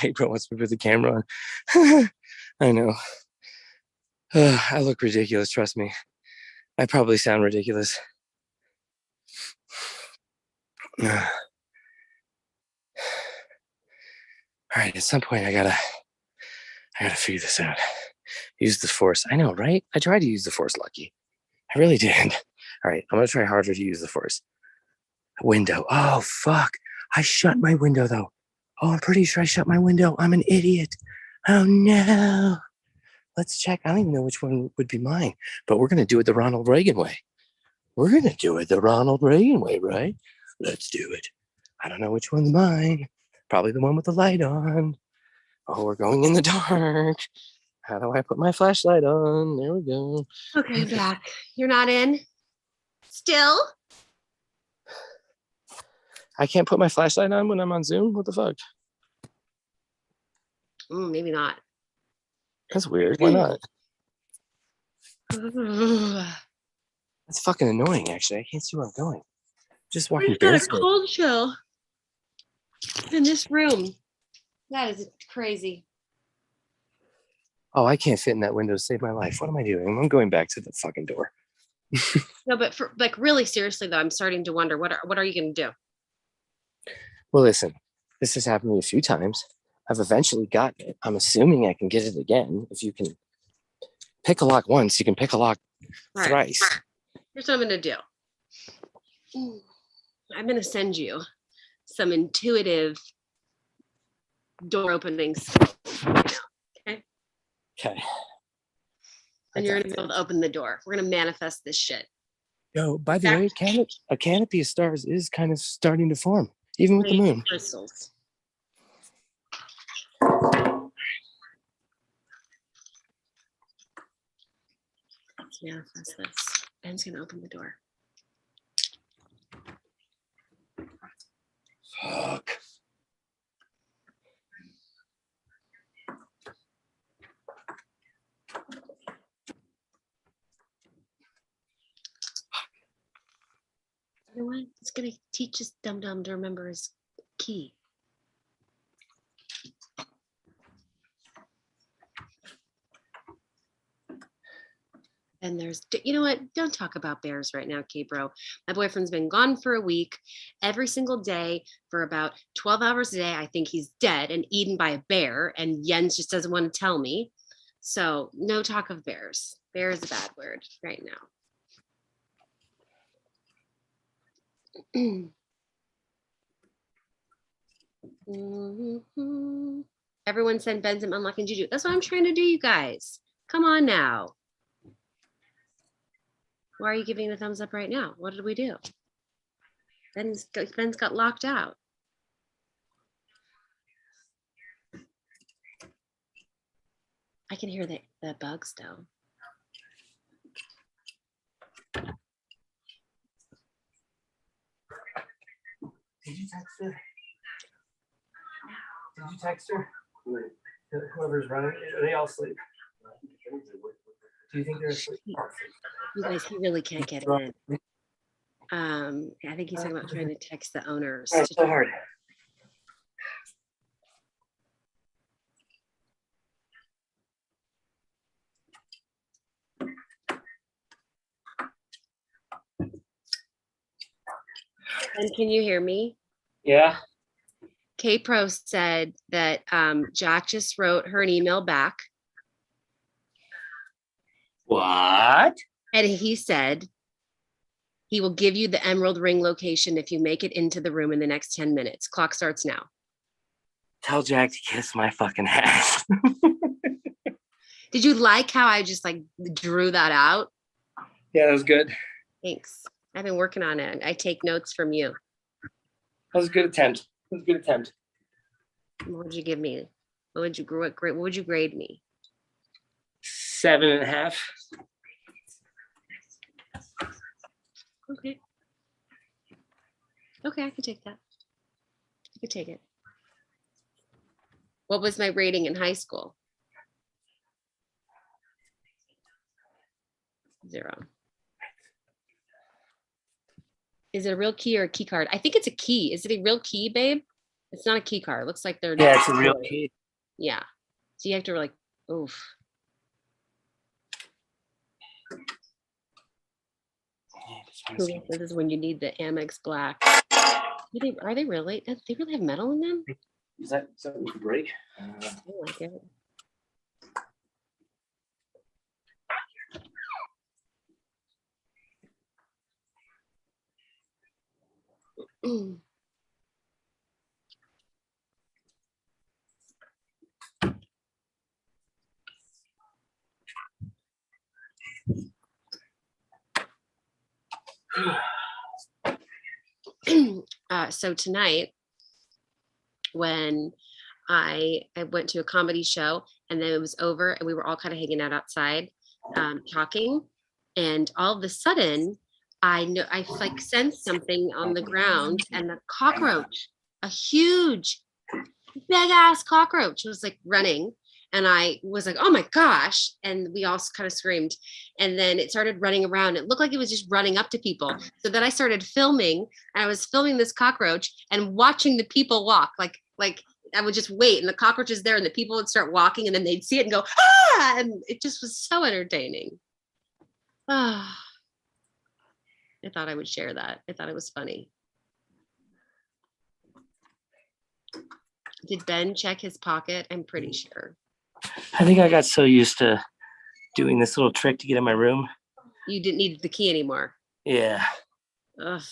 Gabriel wants me to put the camera on. I know. I look ridiculous, trust me. I probably sound ridiculous. All right, at some point I gotta figure this out. Use the force. I know, right? I tried to use the force, Lucky. I really did. All right, I'm gonna try harder to use the force. Window. Oh, fuck. I shut my window, though. Oh, I'm pretty sure I shut my window. I'm an idiot. Oh, no. Let's check. I don't even know which one would be mine, but we're going to do it the Ronald Reagan way. We're going to do it the Ronald Reagan way, right? Let's do it. I don't know which one's mine. Probably the one with the light on. Oh, we're going in the dark. How do I put my flashlight on? There we go. Okay, Jack. You're not in? Still? I can't put my flashlight on when I'm on Zoom? What the fuck? Maybe not. That's weird. Why not? That's fucking annoying, actually. I can't see where I'm going. Just walking Got a barefoot. cold chill in this room. That is crazy. Oh, I can't fit in that window to save my life. What am I doing? I'm going back to the fucking door. No, but for like really seriously though, I'm starting to wonder what are you gonna do? Well, listen, this has happened to me a few times. I've eventually gotten it. I'm assuming I can get it again. If you can pick a lock once, you can pick a lock thrice. Here's what I'm gonna do. I'm gonna send you some intuitive door opening skills. Okay. Okay. And you're gonna be able to open the door. We're gonna manifest this shit. Yo, by the way, a canopy of stars is kind of starting to form, even with the moon. Crystals. Let's manifest this. Ben's gonna open the door. Fuck. You know what? It's gonna teach us Dum Dum to remember his key. And there's, you know what? Don't talk about bears right now, K-Bro. My boyfriend's been gone for a week. Every single day for about 12 hours a day, I think he's dead and eaten by a bear. And Jens just doesn't want to tell me. So no talk of bears. Bear is a bad word right now. Everyone send Ben's unlocking Juju. That's what I'm trying to do, you guys. Come on now. Why are you giving the thumbs up right now? What did we do? Ben's got locked out. I can hear the bugs though. Did you text her? Did you text her? Whoever's running, are they all asleep? Do you think they're asleep? You guys, he really can't get in. I think he's talking about trying to text the owners. It's so hard. And can you hear me? Yeah. K-Pro said that Jack just wrote her an email back. What? And he said he will give you the emerald ring location if you make it into the room in the next 10 minutes. Clock starts now. Tell Jack to kiss my fucking ass. Did you like how I just like drew that out? Yeah, that was good. Thanks. I've been working on it. I take notes from you. That was a good attempt. That was a good attempt. What would you give me? What would you grade me? 7.5. Okay. Okay, I can take that. I can take it. What was my rating in high school? 0. Is it a real key or a key card? I think it's a key. Is it a real key, babe? It's not a key card. It looks like they're. Yeah, it's a real key. Yeah. So you have to like, oof. This is when you need the Amex Black. Are they really? Do they really have metal in them? Is that something you can break? I don't like it. So tonight, when I went to a comedy show and then it was over and we were all kind of hanging out outside talking, and all of a sudden I like sensed something on the ground, and the cockroach, a huge big ass cockroach, was like running. And I was like, oh my gosh. And we all kind of screamed. And then it started running around. It looked like it was just running up to people. So then I started filming, and I was filming this cockroach and watching the people walk. Like I would just wait, and the cockroach is there, and the people would start walking, and then they'd see it and go, ah, and it just was so entertaining. Ah, I thought I would share that. I thought it was funny. Did Ben check his pocket? I'm pretty sure. I think I got so used to doing this little trick to get in my room. You didn't need the key anymore. Yeah. Ugh.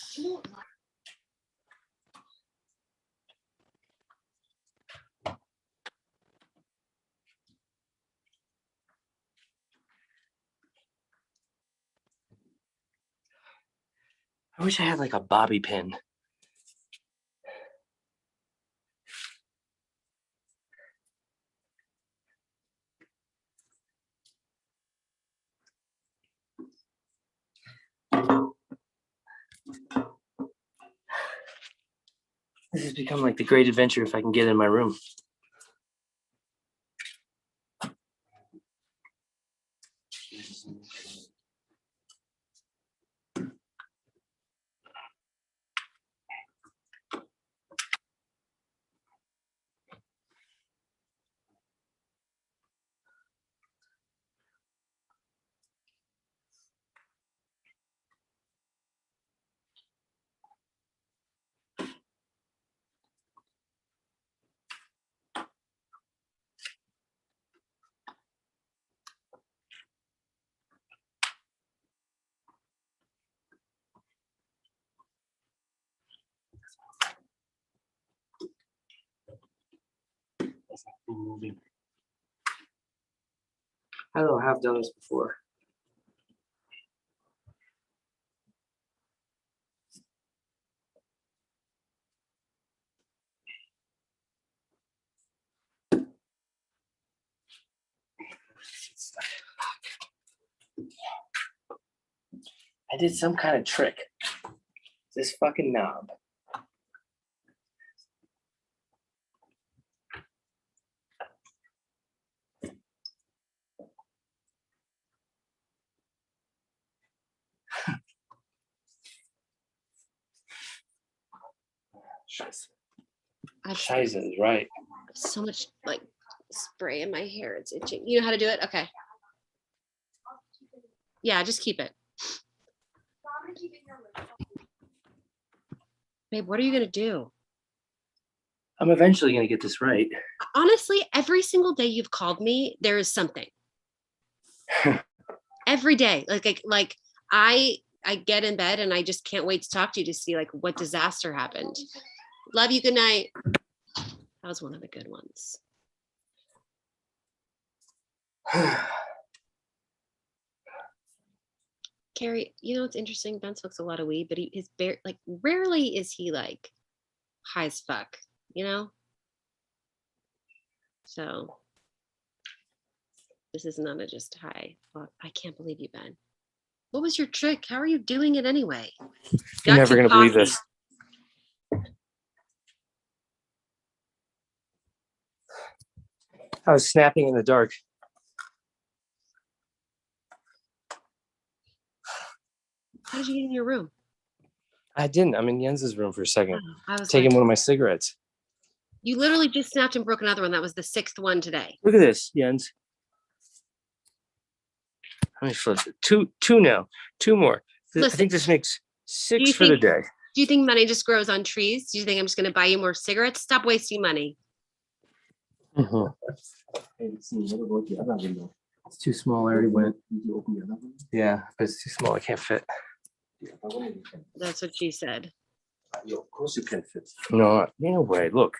I wish I had like a bobby pin. This has become like the great adventure if I can get in my room. Moving. I don't have done this before. I did some kind of trick. This fucking knob. Scheiße is right. So much like spray in my hair. It's itching. You know how to do it? Okay. Yeah, just keep it. Babe, what are you gonna do? I'm eventually gonna get this right. Honestly, every single day you've called me, there is something. Every day. Like I get in bed and I just can't wait to talk to you to see like what disaster happened. Love you. Good night. That was one of the good ones. Carrie, you know what's interesting? Ben smokes a lot of weed, but he is like rarely is he like high as fuck, you know? So this is not a just high. Well, I can't believe you, Ben. What was your trick? How are you doing it anyway? You're never gonna believe this. I was snapping in the dark. How did you get in your room? I didn't. I'm in Jens's room for a second. Oh, I was taking like, one of my cigarettes. you literally just snapped and broke another one. That was the 6th one today. Look at this, Jens. How many flips? Two now. Two more. I Listen, think this makes 6 you for the think- day. Do you think money just grows on trees? Do you think I'm just going to buy you more cigarettes? Stop wasting money. Mm-hmm. It's too small. I already went. Yeah, but it's too small. I can't fit. That's what she said. Of course you can fit. No, no way. Look.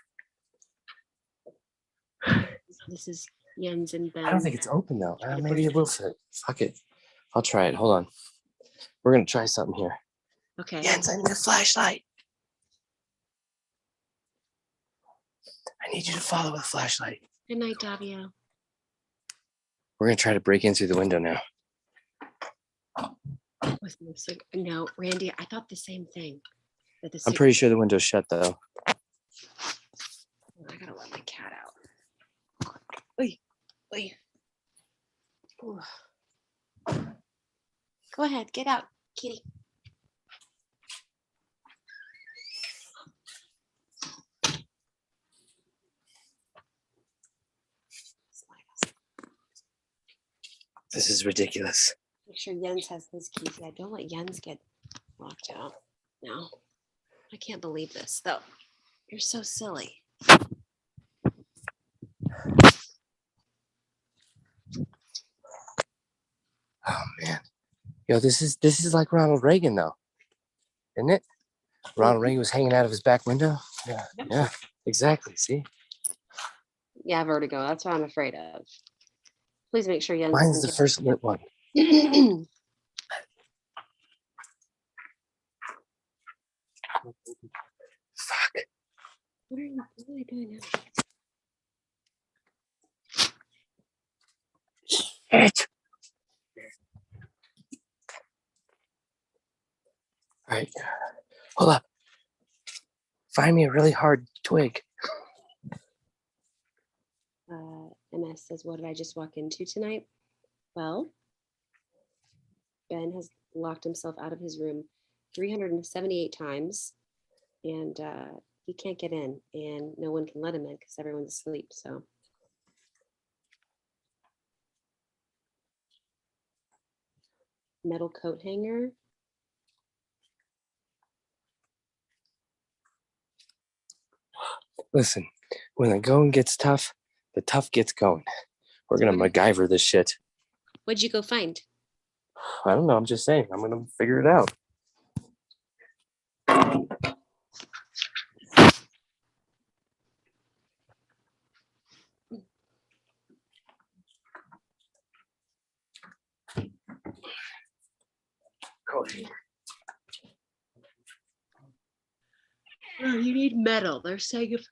This is Jens and Ben. I don't think it's open though. Maybe it will fit. Fuck it. I'll try it. Hold on. We're gonna try something here. Okay. Jens, I need a flashlight. I need you to follow with a flashlight. Good night, Davio. We're gonna try to break in through the window now. No, Randy, I thought the same thing. I'm pretty sure the window's shut though. I gotta let my cat out. Oy, oy. Ooh. Go ahead, get out, kitty. This is ridiculous. Make sure Jens has his keys. Yeah, don't let Jens get locked out. No, I can't believe this though. You're so silly. Oh man. Yo, this is like Ronald Reagan though. Isn't it? Ronald Reagan was hanging out of his back window. Yeah, exactly. See? Yeah, vertigo. That's what I'm afraid of. Please make sure Jens. Mine's the first lit one. doing now? Shit. All right. Hold up. Find me a really hard twig. MS says, what did I just walk into tonight? Well, Ben has locked himself out of his room 378 times, and he can't get in, and no one can let him in because everyone's asleep. So metal coat hanger. Listen, when the going gets tough, the tough gets going. We're gonna MacGyver this shit. What'd you go find? I don't know. I'm just saying. I'm gonna figure it out. Oh, you need metal. They're saying if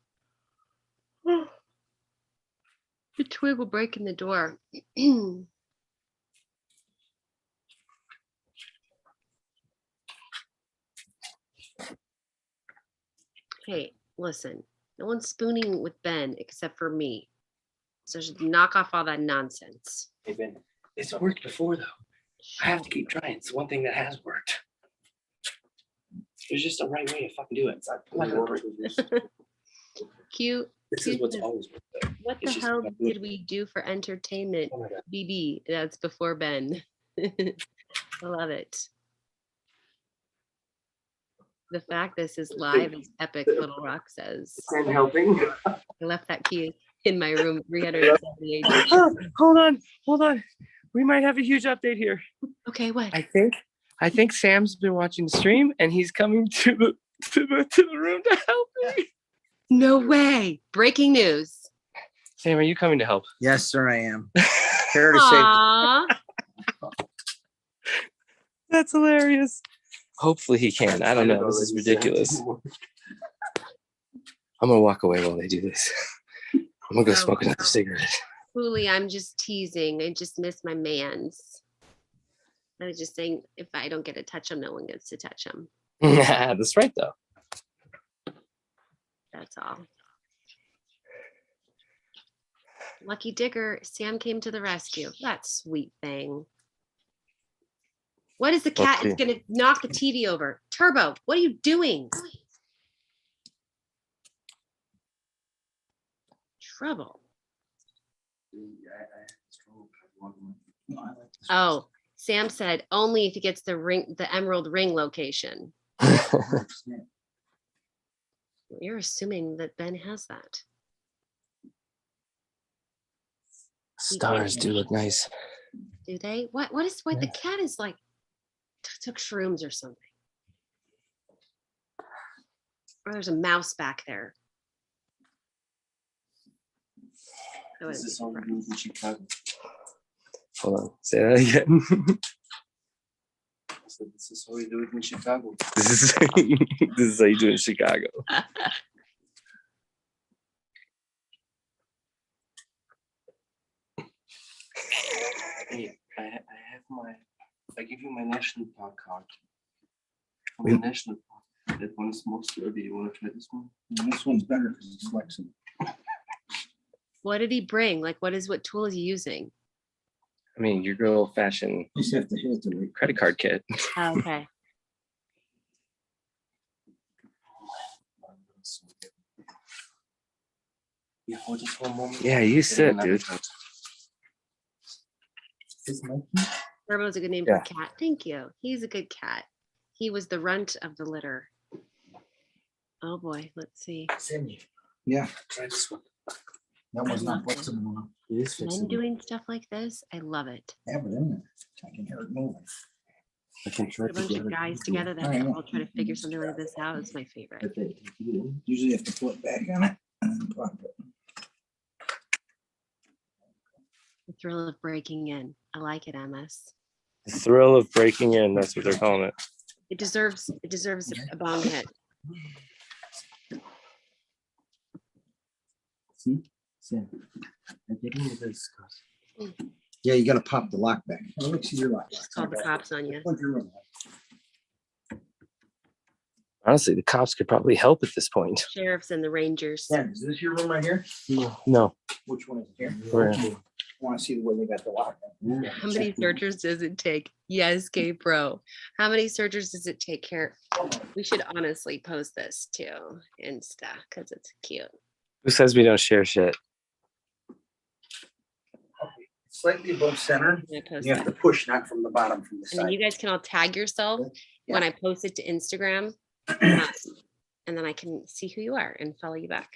the twig will break in the door. Hey, listen, no one's spooning with Ben except for me. So just knock off all that nonsense. Hey Ben, it's worked before though. I have to keep trying. It's one thing that has worked. There's just a right way to fucking do it. I'm not gonna break this. Cute. This is what's always worked though. What the It's just hell not did we do for entertainment? Oh my God. BB, that's before Ben. I love it. The fact this is live is epic, Little Rock says. I'm helping. I left that key in my room 378 times. Hold on. We might have a huge update here. Okay, what? I think Sam's been watching the stream and he's coming to the room to help me. No way. Breaking news. Sam, are you coming to help? Yes, sir, I am. Here to save. Aww. That's hilarious. Hopefully he can. I don't know. This is ridiculous. I'm gonna walk away while they do this. I'm gonna go smoke another cigarette. Truly, I'm just teasing. I just miss my mans. I was just saying, if I don't get to touch him, no one gets to touch him. That's right though. That's all. Lucky Digger, Sam came to the rescue. That sweet thing. What is the cat? It's going to knock the TV over. Turbo, what are you doing? Trouble. Oh, Sam said only if he gets the ring, the emerald ring location. You're assuming that Ben has that. Stars do look nice. Do they? What is the cat is like took shrooms or something. Or there's a mouse back there. This is all we do in Chicago. Hold on. Say that again. So this is how we do it in Chicago. This is how you do it in Chicago. Hey, I give you my national park card. From the national park. That one is most dirty. You want to try this one? This one's better because it's flexing. What did he bring? Like, what tool is he using? I mean, your good old fashioned You just have to hit the credit card kit. Oh, okay. Yeah, hold it for a moment. Yeah, you sit, dude. Turbo's a good name for a cat. Thank you. He's a good cat. He was the runt of the litter. Oh boy, let's see. Yeah, Try this one. that one's I love not flexible enough. It is Men fixable. doing stuff like this, I love it. Have it in there. I can hear it moving. I can try A bunch of guys together that all try to figure something like this out is my favorite. Usually you have to put it back on it and then plug it. The thrill of breaking in. I like it, MS. The thrill of breaking in. That's what they're calling it. It deserves a bong hit. See? Sam. I'm getting a bit scarce. Yeah, you gotta pop the lock back. Oh, let me see your lock. Just called the cops on you. What's your room? Honestly, the cops could probably help at this point. Sheriffs and the Rangers. Sam, is this your room right here? No. Which one is it here? Where? I wanna see where they got the lock. How many searchers does it take? Yes, K Pro. How many searchers does it take care? We should honestly post this to Insta because it's cute. Who says we don't share shit? Slightly above center. I post You have it. to push, not from the bottom, from the And then side. you guys can all tag yourself when I post it to Instagram. And then I can see who you are and follow you back.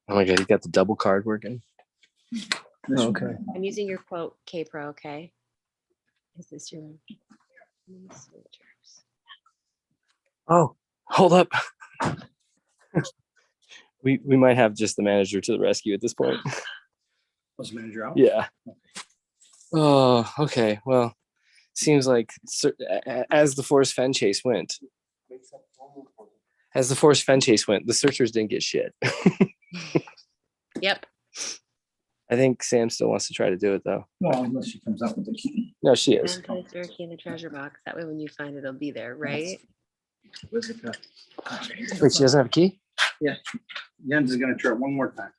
Oh my god, you got the double card working. This Oh, one. okay. I'm using your quote, K Pro, okay? Is this your searchers? Oh, hold up. we might have just the manager to the rescue at this point. Was the manager out? Yeah. Oh, okay. Well, seems like as the forced fen chase went, the searchers didn't get shit. Yep. I think Sam still wants to try to do it though. Well, unless she comes up with the key. No, she is. And put your key in the treasure box. That way when you find it, it'll be there, right? Where's it go? Wait, she doesn't have a key? Jens is gonna try it one more time.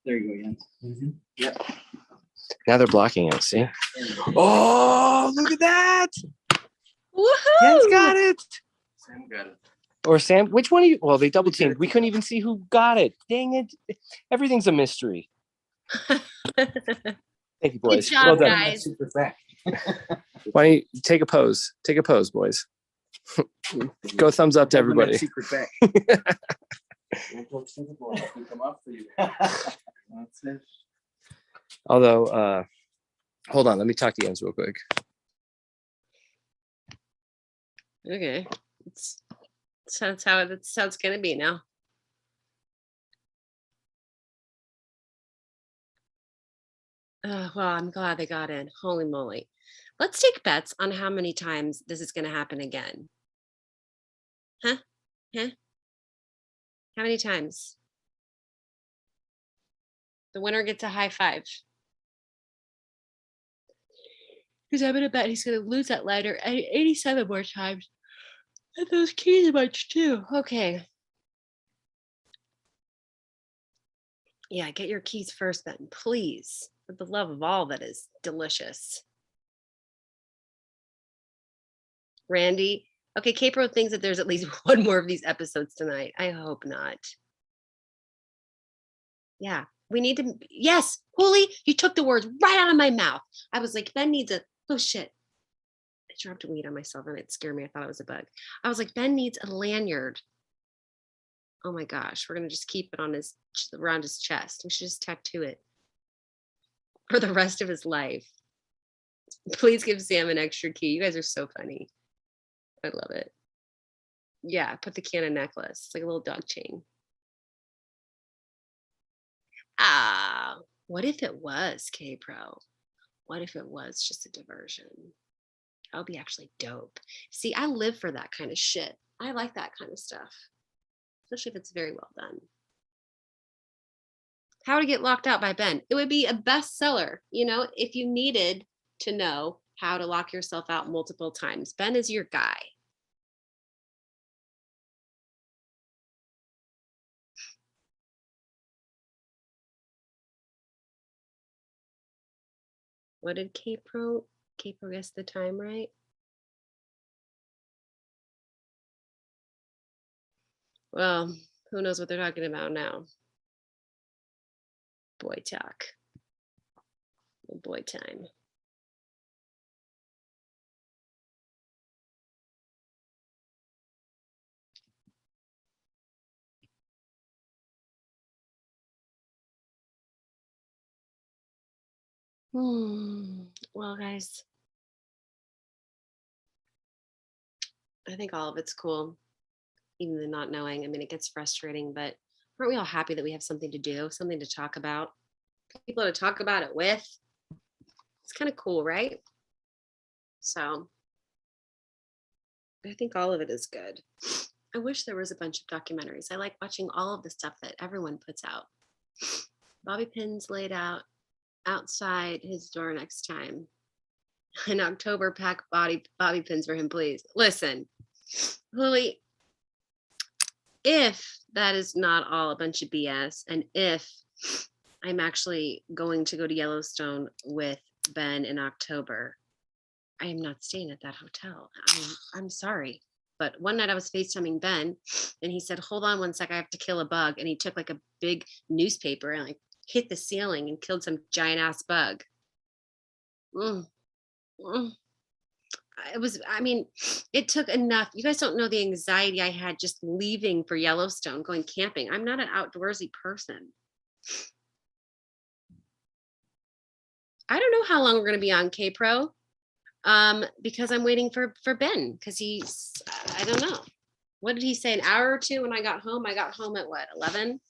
There you go, Jens. Yep. Now they're blocking it. See? Oh, look at that! Woohoo! Jen's got it. Sam got it. Or Sam, which one of you? Well, they double teamed. We couldn't even see who got it. Dang it! Everything's a mystery. Thank you, boys. job, Well done. guys. Secret back. Why don't you take a pose? Take a pose, boys. Go thumbs up to everybody. Secret back. Come up for you. That's it. Although, hold on, let me talk to Jens real quick. Okay. That's how it's gonna be now. Well, I'm glad they got in. Holy moly. Let's take bets on how many times this is gonna happen again. Huh? How many times? The winner gets a high five. Because I'm gonna bet he's gonna lose that lighter 87 more times. And those keys a bunch too. Okay. Yeah, get your keys first then, please. For the love of all that is delicious. Randy. Okay, K-Pro thinks that there's at least one more of these episodes tonight. I hope not. Yeah, we need to. Yes, Holy, you took the words right out of my mouth. I was like, Ben needs a. Oh shit. I dropped weed on myself and it scared me. I thought it was a bug. I was like, Ben needs a lanyard. Oh my gosh, we're gonna just keep it on his around his chest. We should just tattoo it for the rest of his life. Please give Sam an extra key. You guys are so funny. I love it. Yeah, put the key on a necklace. It's like a little dog chain. Ah, what if it was K-Pro? What if it was just a diversion? That would be actually dope. See, I live for that kind of shit. I like that kind of stuff, especially if it's very well done. How to get locked out by Ben. It would be a bestseller, you know, if you needed to know how to lock yourself out multiple times. Ben is your guy. What did K-Pro guess the time right? Well, who knows what they're talking about now? Boy talk. Boy time. Well, guys, I think all of it's cool, even the not knowing. I mean, it gets frustrating, but aren't we all happy that we have something to do, something to talk about, people to talk about it with? It's kind of cool, right? So I think all of it is good. I wish there was a bunch of documentaries. I like watching all of the stuff that everyone puts out. Bobby pins laid out outside his door next time. In October, pack bobby pins for him, please. Listen, Lily, if that is not all a bunch of BS, and if I'm actually going to go to Yellowstone with Ben in October, I am not staying at that hotel. I'm sorry. But one night I was FaceTiming Ben and he said, hold on one sec, I have to kill a bug. And he took like a big newspaper and like hit the ceiling and killed some giant ass bug. Mm, mm. It took enough. You guys don't know the anxiety I had just leaving for Yellowstone, going camping. I'm not an outdoorsy person. I don't know how long we're going to be on K-Pro. Because I'm waiting for Ben, because I don't know. What did he say? An hour or two when I got home? I got home at what, 11?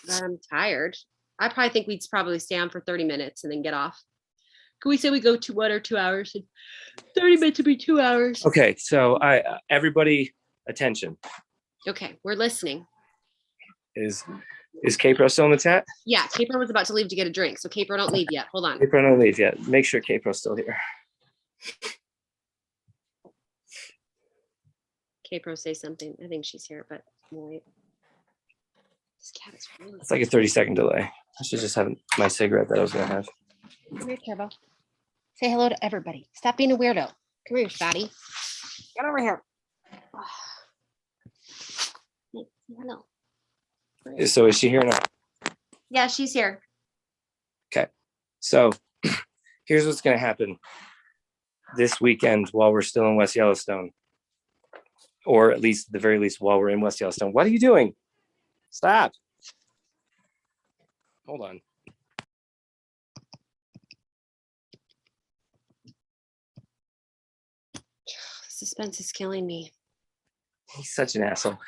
But I'm tired. I probably think we'd probably stay on for 30 minutes and then get off. Could we say we go to 1 or 2 hours? And 30 minutes would be 2 hours. Okay, so everybody, attention. Okay, we're listening. Is K-Pro still in the chat? Yeah, K-Pro was about to leave to get a drink. So K-Pro, don't leave yet. Hold on. K-Pro don't leave yet. Make sure K-Pro's still here. K-Pro say something. I think she's here, but wait. This cat is really. It's like a 30-second delay. I should just have my cigarette that I was gonna have. Come here, Turbo. Say hello to everybody. Stop being a weirdo. Come here, fatty. Get over here. Hey, hello. So is she here now? Yeah, she's here. Okay. So here's what's gonna happen this weekend while we're still in West Yellowstone. Or at least, at the very least, while we're in West Yellowstone. What are you doing? Stop. Hold on. Suspense is killing me. He's such an asshole.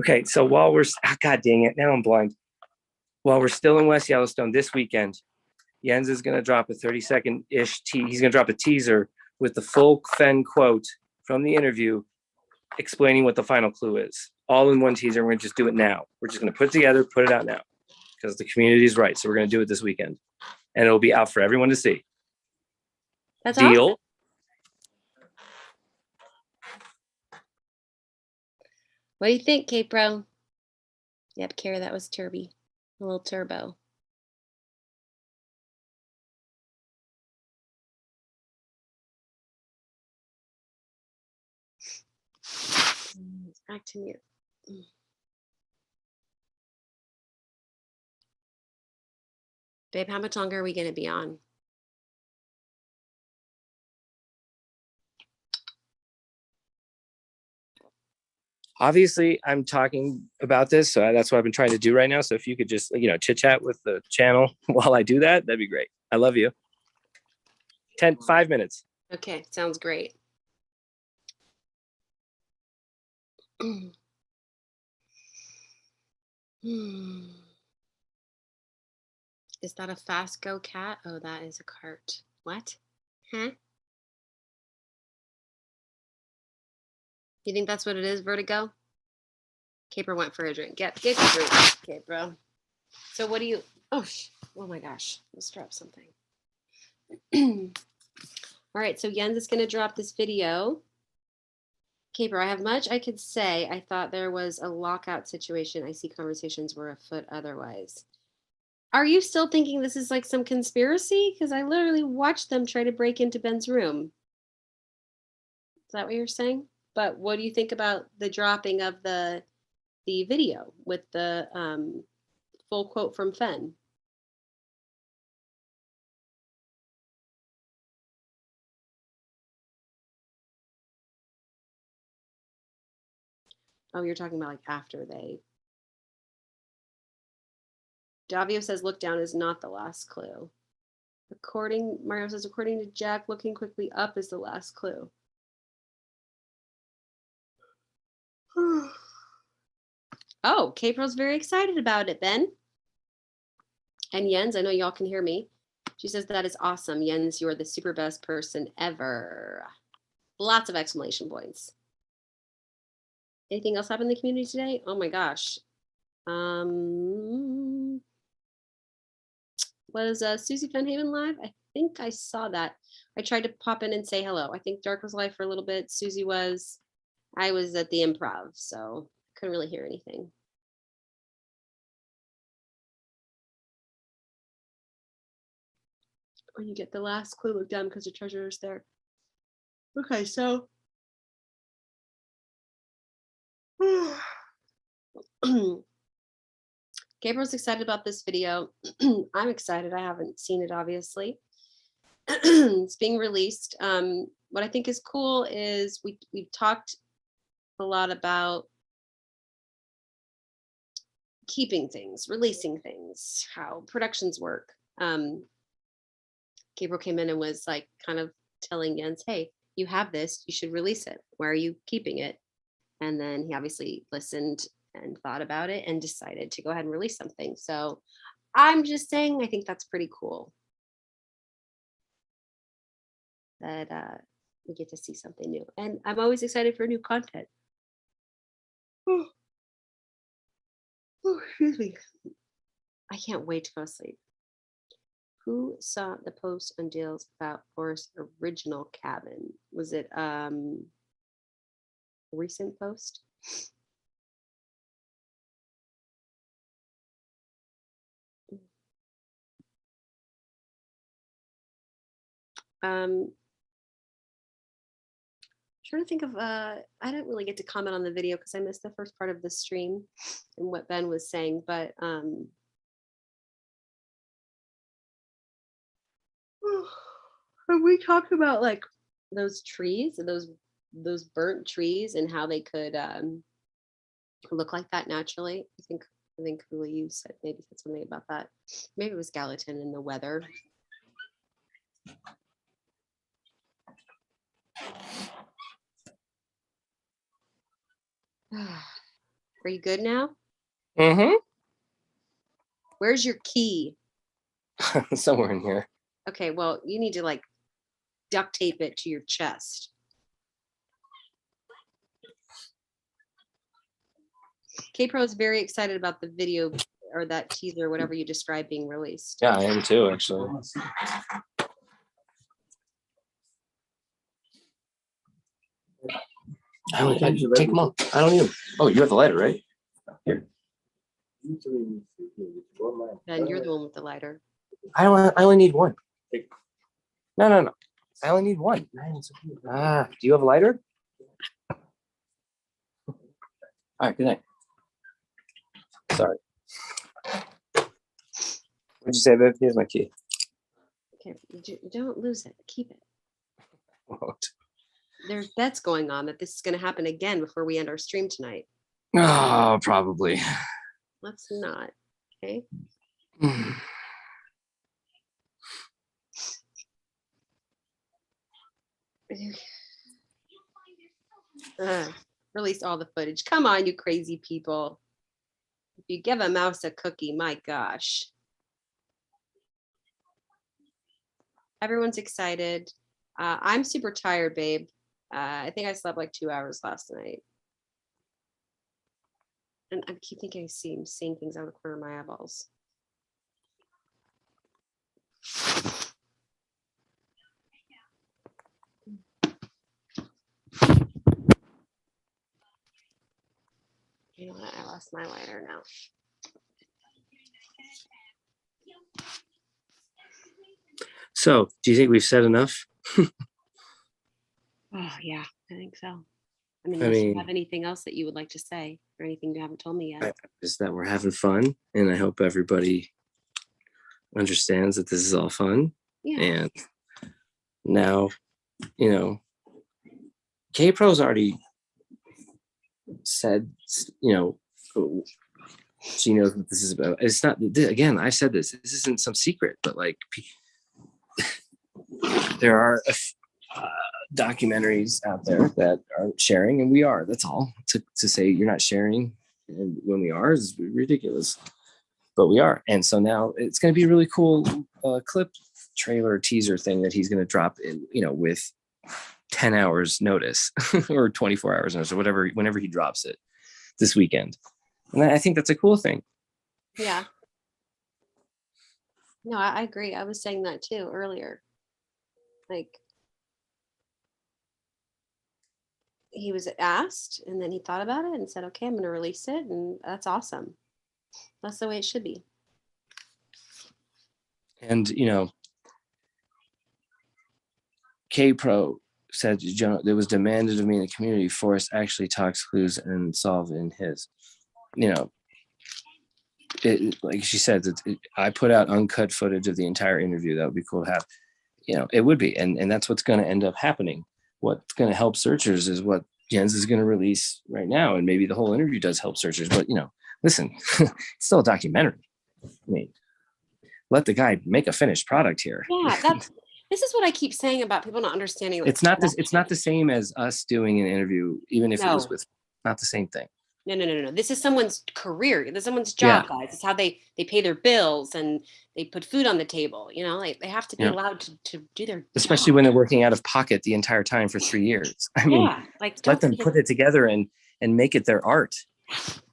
Okay, so while we're, God dang it, now I'm blind. While we're still in West Yellowstone this weekend, Jens is going to drop a 30-second-ish he's going to drop a teaser with the full fenn quote from the interview explaining what the final clue is. All in one teaser. We're going to just do it now. We're just going to put it together, put it out now because the community is right. So we're going to do it this weekend and it'll be out for everyone to see. That's Deal. awesome. What do you think, K-Pro? Yep, Kara, that was Turby. A little turbo. It's back to mute. Babe, how much longer are we going to be on? Obviously, I'm talking about this, so that's what I've been trying to do right now. So if you could just, chit chat with the channel while I do that, that'd be great. I love you. 5 minutes. Okay, sounds great. Is that a fast go cat? Oh, that is a cart. What? Huh? You think that's what it is, Vertigo? Caper went for a drink. Get your drink, Caper. So what do you, oh my gosh, let's drop something. All right, so Jens is gonna drop this video. Caper, I have much I could say. I thought there was a lockout situation. I see conversations were afoot otherwise. Are you still thinking this is like some conspiracy? Because I literally watched them try to break into Ben's room. Is that what you're saying? But what do you think about the dropping of the video with the full quote from Fenn? Oh, you're talking about like after they. Davio says look down is not the last clue. Mario says, according to Jack, looking quickly up is the last clue. Oh, K-Pro's very excited about it, Ben. And Jens, I know y'all can hear me. She says, that is awesome. Jens, you're the super best person ever. Lots of exclamation points. Anything else happen in the community today? Oh my gosh. Was Susie Fenhaven live? I think I saw that. I tried to pop in and say hello. I think Dark was live for a little bit. Susie was. I was at the Improv, so couldn't really hear anything. When you get the last clue, look down because the treasure is there. Okay, so Gabriel's excited about this video. I'm excited. I haven't seen it, obviously. It's being released. What I think is cool is we've talked a lot about keeping things, releasing things, how productions work. Gabriel came in and was like kind of telling Jens, hey, you have this, you should release it. Why are you keeping it? And then he obviously listened and thought about it and decided to go ahead and release something. So I'm just saying, I think that's pretty cool that we get to see something new. And I'm always excited for new content. Oh, excuse me. I can't wait to go to sleep. Who saw the post on deals about Forrest's original cabin? Was it a recent post? Trying to think of I didn't really get to comment on the video because I missed the first part of the stream and what Ben was saying, but have we talked about like those trees, those burnt trees and how they could look like that naturally? I think really you said maybe said something about that. Maybe it was Gallatin and the weather. Are you good now? Mm-hmm. Where's your key? Somewhere in here. Okay, well, you need to like duct tape it to your chest. K-Pro is very excited about the video or that teaser, whatever you describe being released. Yeah, I am too, actually. Take them all. I don't need them. Oh, you have the lighter, right? Here. Ben, you're the one with the lighter. I only need one. No. I only need one. Do you have a lighter? All right, good night. Sorry. What'd you say, babe? Here's my key. Okay, don't lose it. Keep it. Won't. There's bets going on that this is going to happen again before we end our stream tonight. Oh, probably. Let's not. Okay. Release all the footage. Come on, you crazy people. If you give a mouse a cookie, my gosh. Everyone's excited. I'm super tired, babe. I think I slept like 2 hours last night. And I keep thinking I'm seeing things out of the corner of my eyeballs. You know what? I lost my lighter now. So, do you think we've said enough? Oh, yeah, I think so. I mean, unless you have anything else that you would like to say or anything you haven't told me yet. Is that we're having fun, and I hope everybody understands that this is all fun. Yeah. And now, K-Pro's already said, she knows what this is about. It's not, again, I said this isn't some secret, but like there are documentaries out there that are sharing, and we are. That's all. To say you're not sharing when we are is ridiculous, but we are. And so now it's going to be a really cool clip trailer teaser thing that he's going to drop in, with 10 hours notice or 24 hours notice or whatever, whenever he drops it this weekend. And I think that's a cool thing. Yeah. No, I agree. I was saying that too earlier. Like, he was asked and then he thought about it and said, okay, I'm going to release it. And that's awesome. That's the way it should be. And, you know, K-Pro said, there was demanded of me in the community. Forrest actually talks clues and solve in his, you know, like she said, I put out uncut footage of the entire interview. That would be cool to have. You know, it would be. And that's what's going to end up happening. What's going to help searchers is what Jens is going to release right now. And maybe the whole interview does help searchers. But, you know, listen, it's still a documentary. I mean, let the guy make a finished product here. Yeah, this is what I keep saying about people not understanding. Like, It's not the same as us doing an interview, even if it was with, not the same thing. No. This is someone's career. This is someone's job, guys. It's how they pay their bills and they put food on the table. You know, like they have to be allowed to do their especially job. when they're working out of pocket the entire time for 3 years. I mean, like let them put it together and make it their art.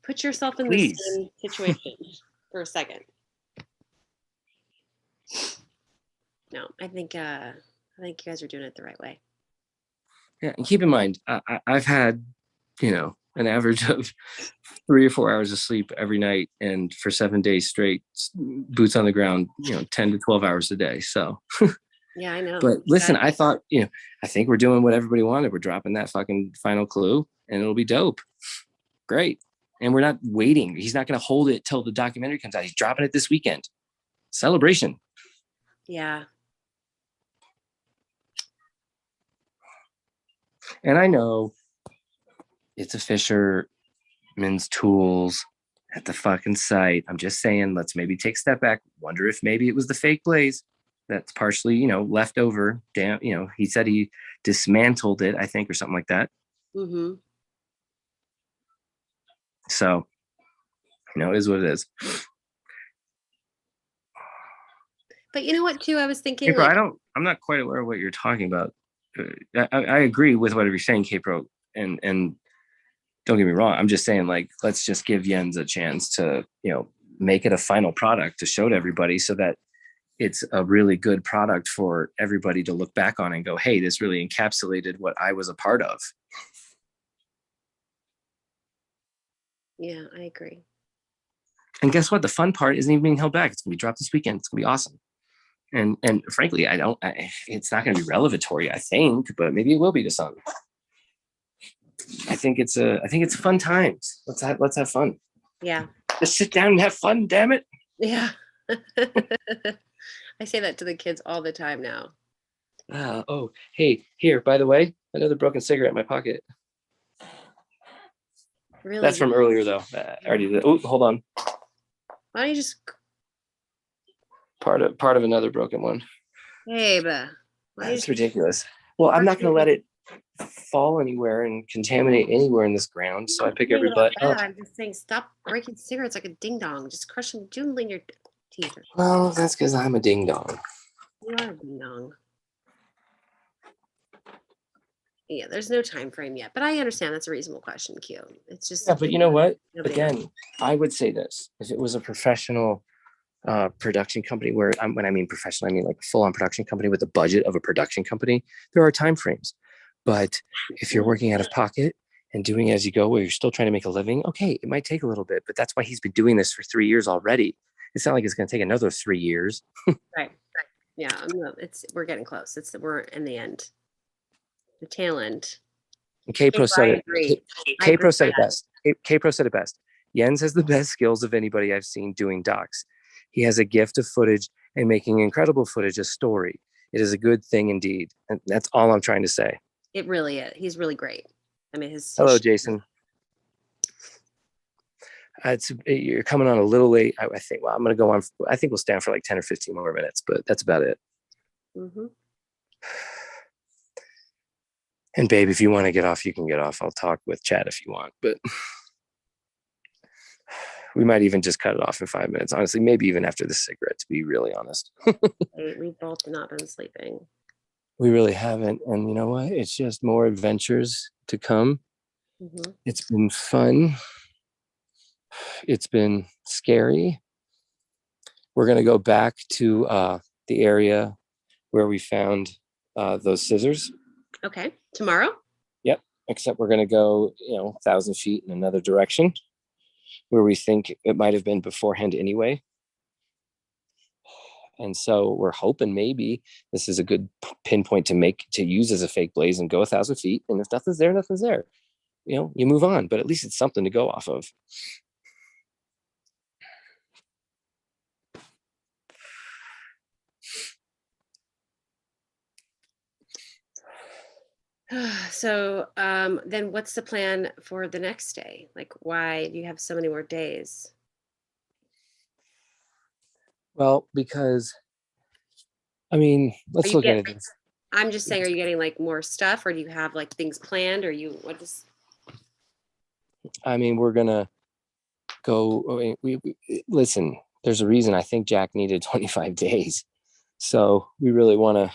Put yourself in Please. the same situation for a second. No, I think you guys are doing it the right way. Yeah, and keep in mind, I've had, you know, an average of 3 or 4 hours of sleep every night, and for 7 days straight, boots on the ground, you know, 10 to 12 hours a day. So, yeah, I know. But listen, I thought, you know, I think we're doing what everybody wanted. We're dropping that fucking final clue, and it'll be dope. Great. And we're not waiting. He's not going to hold it till the documentary comes out. He's dropping it this weekend. Celebration. Yeah. And I know it's a fisherman's tools at the fucking site. I'm just saying, let's maybe take a step back. Wonder if maybe it was the fake blaze that's partially, you know, left over. Damn, you know, he said he dismantled it, I think, or something like that. Mm-hmm. So, you know, it is what it is. But you know what, too? I was thinking, April, I'm not quite aware of what you're talking about. I agree with whatever you're saying, K-Pro, and don't get me wrong. I'm just saying, like, let's just give Jens a chance to, you know, make it a final product to show to everybody so that it's a really good product for everybody to look back on and go, hey, this really encapsulated what I was a part of. Yeah, I agree. And guess what? The fun part isn't even being held back. It's gonna be dropped this weekend. It's gonna be awesome. And frankly, it's not gonna be revelatory, I think, but maybe it will be to some. I think it's fun times. Let's have fun. Yeah. Just sit down and have fun, damn it. Yeah. I say that to the kids all the time now. Oh, hey, here, by the way, another broken cigarette in my pocket. Really? That's from earlier, though. I already did. Oh, hold on. Why don't you just Part of another broken one. Babe. That's ridiculous. Well, I'm not going to let it fall anywhere and contaminate anywhere in this ground, so I pick every butt up. I'm just saying, stop breaking cigarettes like a ding dong. Just crush them, doodling your teeth. Well, that's because I'm a ding dong. You are a ding dong. Yeah, there's no time frame yet, but I understand that's a reasonable question, Q. It's just but you know what? nobody Again, knows. I would say this: if it was a professional production company, when I mean professional, I mean like a full-on production company with the budget of a production company, there are time frames. But if you're working out of pocket and doing it as you go, where you're still trying to make a living, okay, it might take a little bit, but that's why he's been doing this for 3 years already. It's not like it's going to take another 3 years. Right. Yeah, we're getting close. We're in the end, the tail end. And K-Pro said it. K-Pro said it that. best. K-Pro said it best. Jens has the best skills of anybody I've seen doing docs. He has a gift of footage and making incredible footage a story. It is a good thing indeed. And that's all I'm trying to say. It really is. He's really great. I mean, Hello, Jason. You're coming on a little late. I think. Well, I'm going to go on. I think we'll stand for like 10 or 15 more minutes, but that's about it. Mm-hmm. And babe, if you want to get off, you can get off. I'll talk with Chad if you want, but we might even just cut it off in 5 minutes. Honestly, maybe even after the cigarette, to be really honest. We've both not been sleeping. We really haven't. And you know what? It's just more adventures to come. Mhm. It's been fun. It's been scary. We're going to go back to the area where we found those scissors. Okay. Tomorrow? Yep. Except we're going to go, 1,000 feet in another direction where we think it might have been beforehand anyway. And so we're hoping maybe this is a good pinpoint to use as a fake blaze and go 1,000 feet. And if nothing's there, nothing's there. You move on, but at least it's something to go off of. So then what's the plan for the next day? Like, why do you have so many more days? Well, because let's you look at get- it. I'm just saying, are you getting like more stuff, or do you have like things planned, or what is? We're gonna go. We listen. There's a reason I think Jack needed 25 days, so we really want to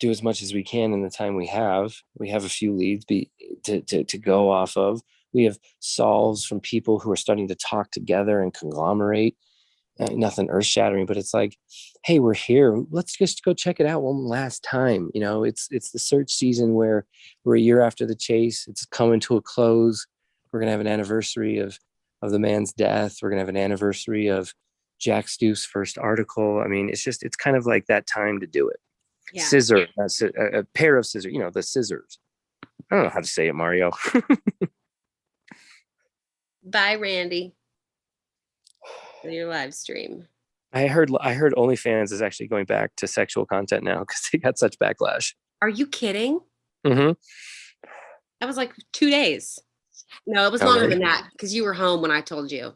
do as much as we can in the time we have. We have a few leads to go off of. We have solves from people who are starting to talk together and conglomerate. Nothing earth shattering, but it's like, hey, we're here. Let's just go check it out one last time. It's the search season where we're a year after the chase. It's coming to a close. We're gonna have an anniversary of the man's death. We're gonna have an anniversary of Jack Stew's first article. It's kind of like that time to do it. Yeah. Scissor, a pair of scissors. The scissors. I don't know how to say it, Mario. Bye, Randy. Your live stream. I heard OnlyFans is actually going back to sexual content now because they got such backlash. Are you kidding? Mm-hmm. That was like 2 days. No, it was longer than that because you were home when I told you.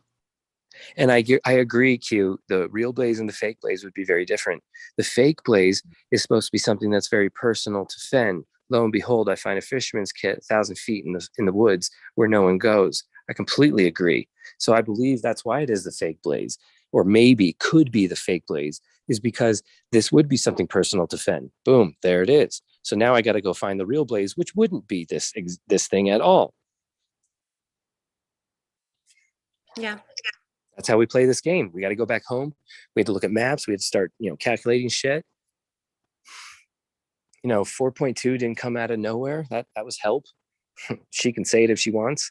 And I agree, Q. The real blaze and the fake blaze would be very different. The fake blaze is supposed to be something that's very personal to Fenn. Lo and behold, I find a fisherman's kit 1,000 feet in the woods where no one goes. I completely agree. So I believe that's why it is the fake blaze, or maybe could be the fake blaze, is because this would be something personal to Fenn. Boom, there it is. So now I got to go find the real blaze, which wouldn't be this thing at all. Yeah. That's how we play this game. We got to go back home. We had to look at maps. We had to start, calculating shit. 4.2 didn't come out of nowhere. That was help. She can say it if she wants.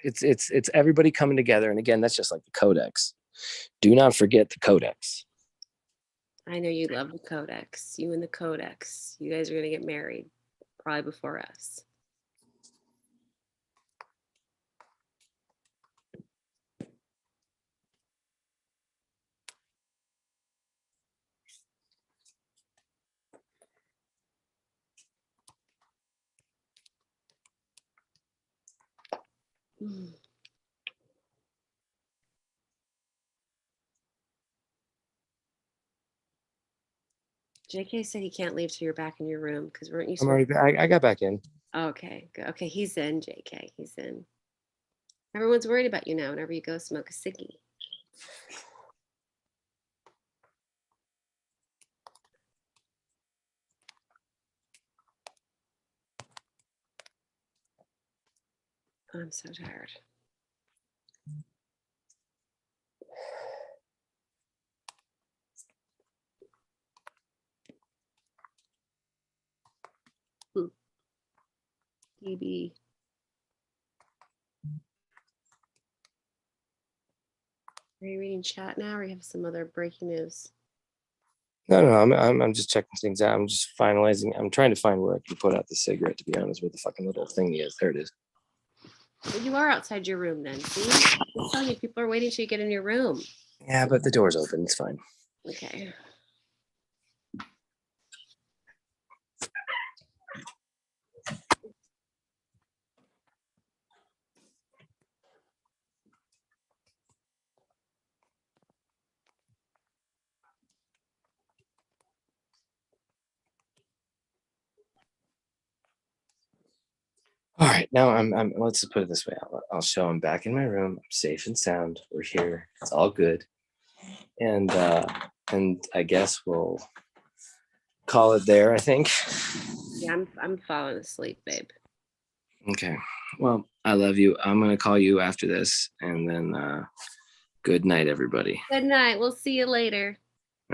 It's everybody coming together. And again, that's just like the codex. Do not forget the codex. I know you love the codex. You and the codex. You guys are going to get married probably before us. JK said he can't leave till you're back in your room because weren't you? I'm already back. I got back in. Okay, good. Okay, he's in, JK. He's in. Everyone's worried about you now whenever you go smoke a ciggy. I'm so tired. DB. Are you reading chat now, or you have some other breaking news? No, I'm just checking things out. I'm just finalizing. I'm trying to find where I can put out the cigarette, to be honest, where the fucking little thing is. There it is. Well, you are outside your room then. See? I'm telling you, people are waiting till you get in your room. Yeah, but the door's open. It's fine. Okay. All right, now I'm let's just put it this way. I'll show I'm back in my room. I'm safe and sound. We're here. It's all good. And And I guess we'll call it there, I think. Yeah, I'm falling asleep, babe. Okay. Well, I love you. I'm going to call you after this. And then good night, everybody. Good night. We'll see you later.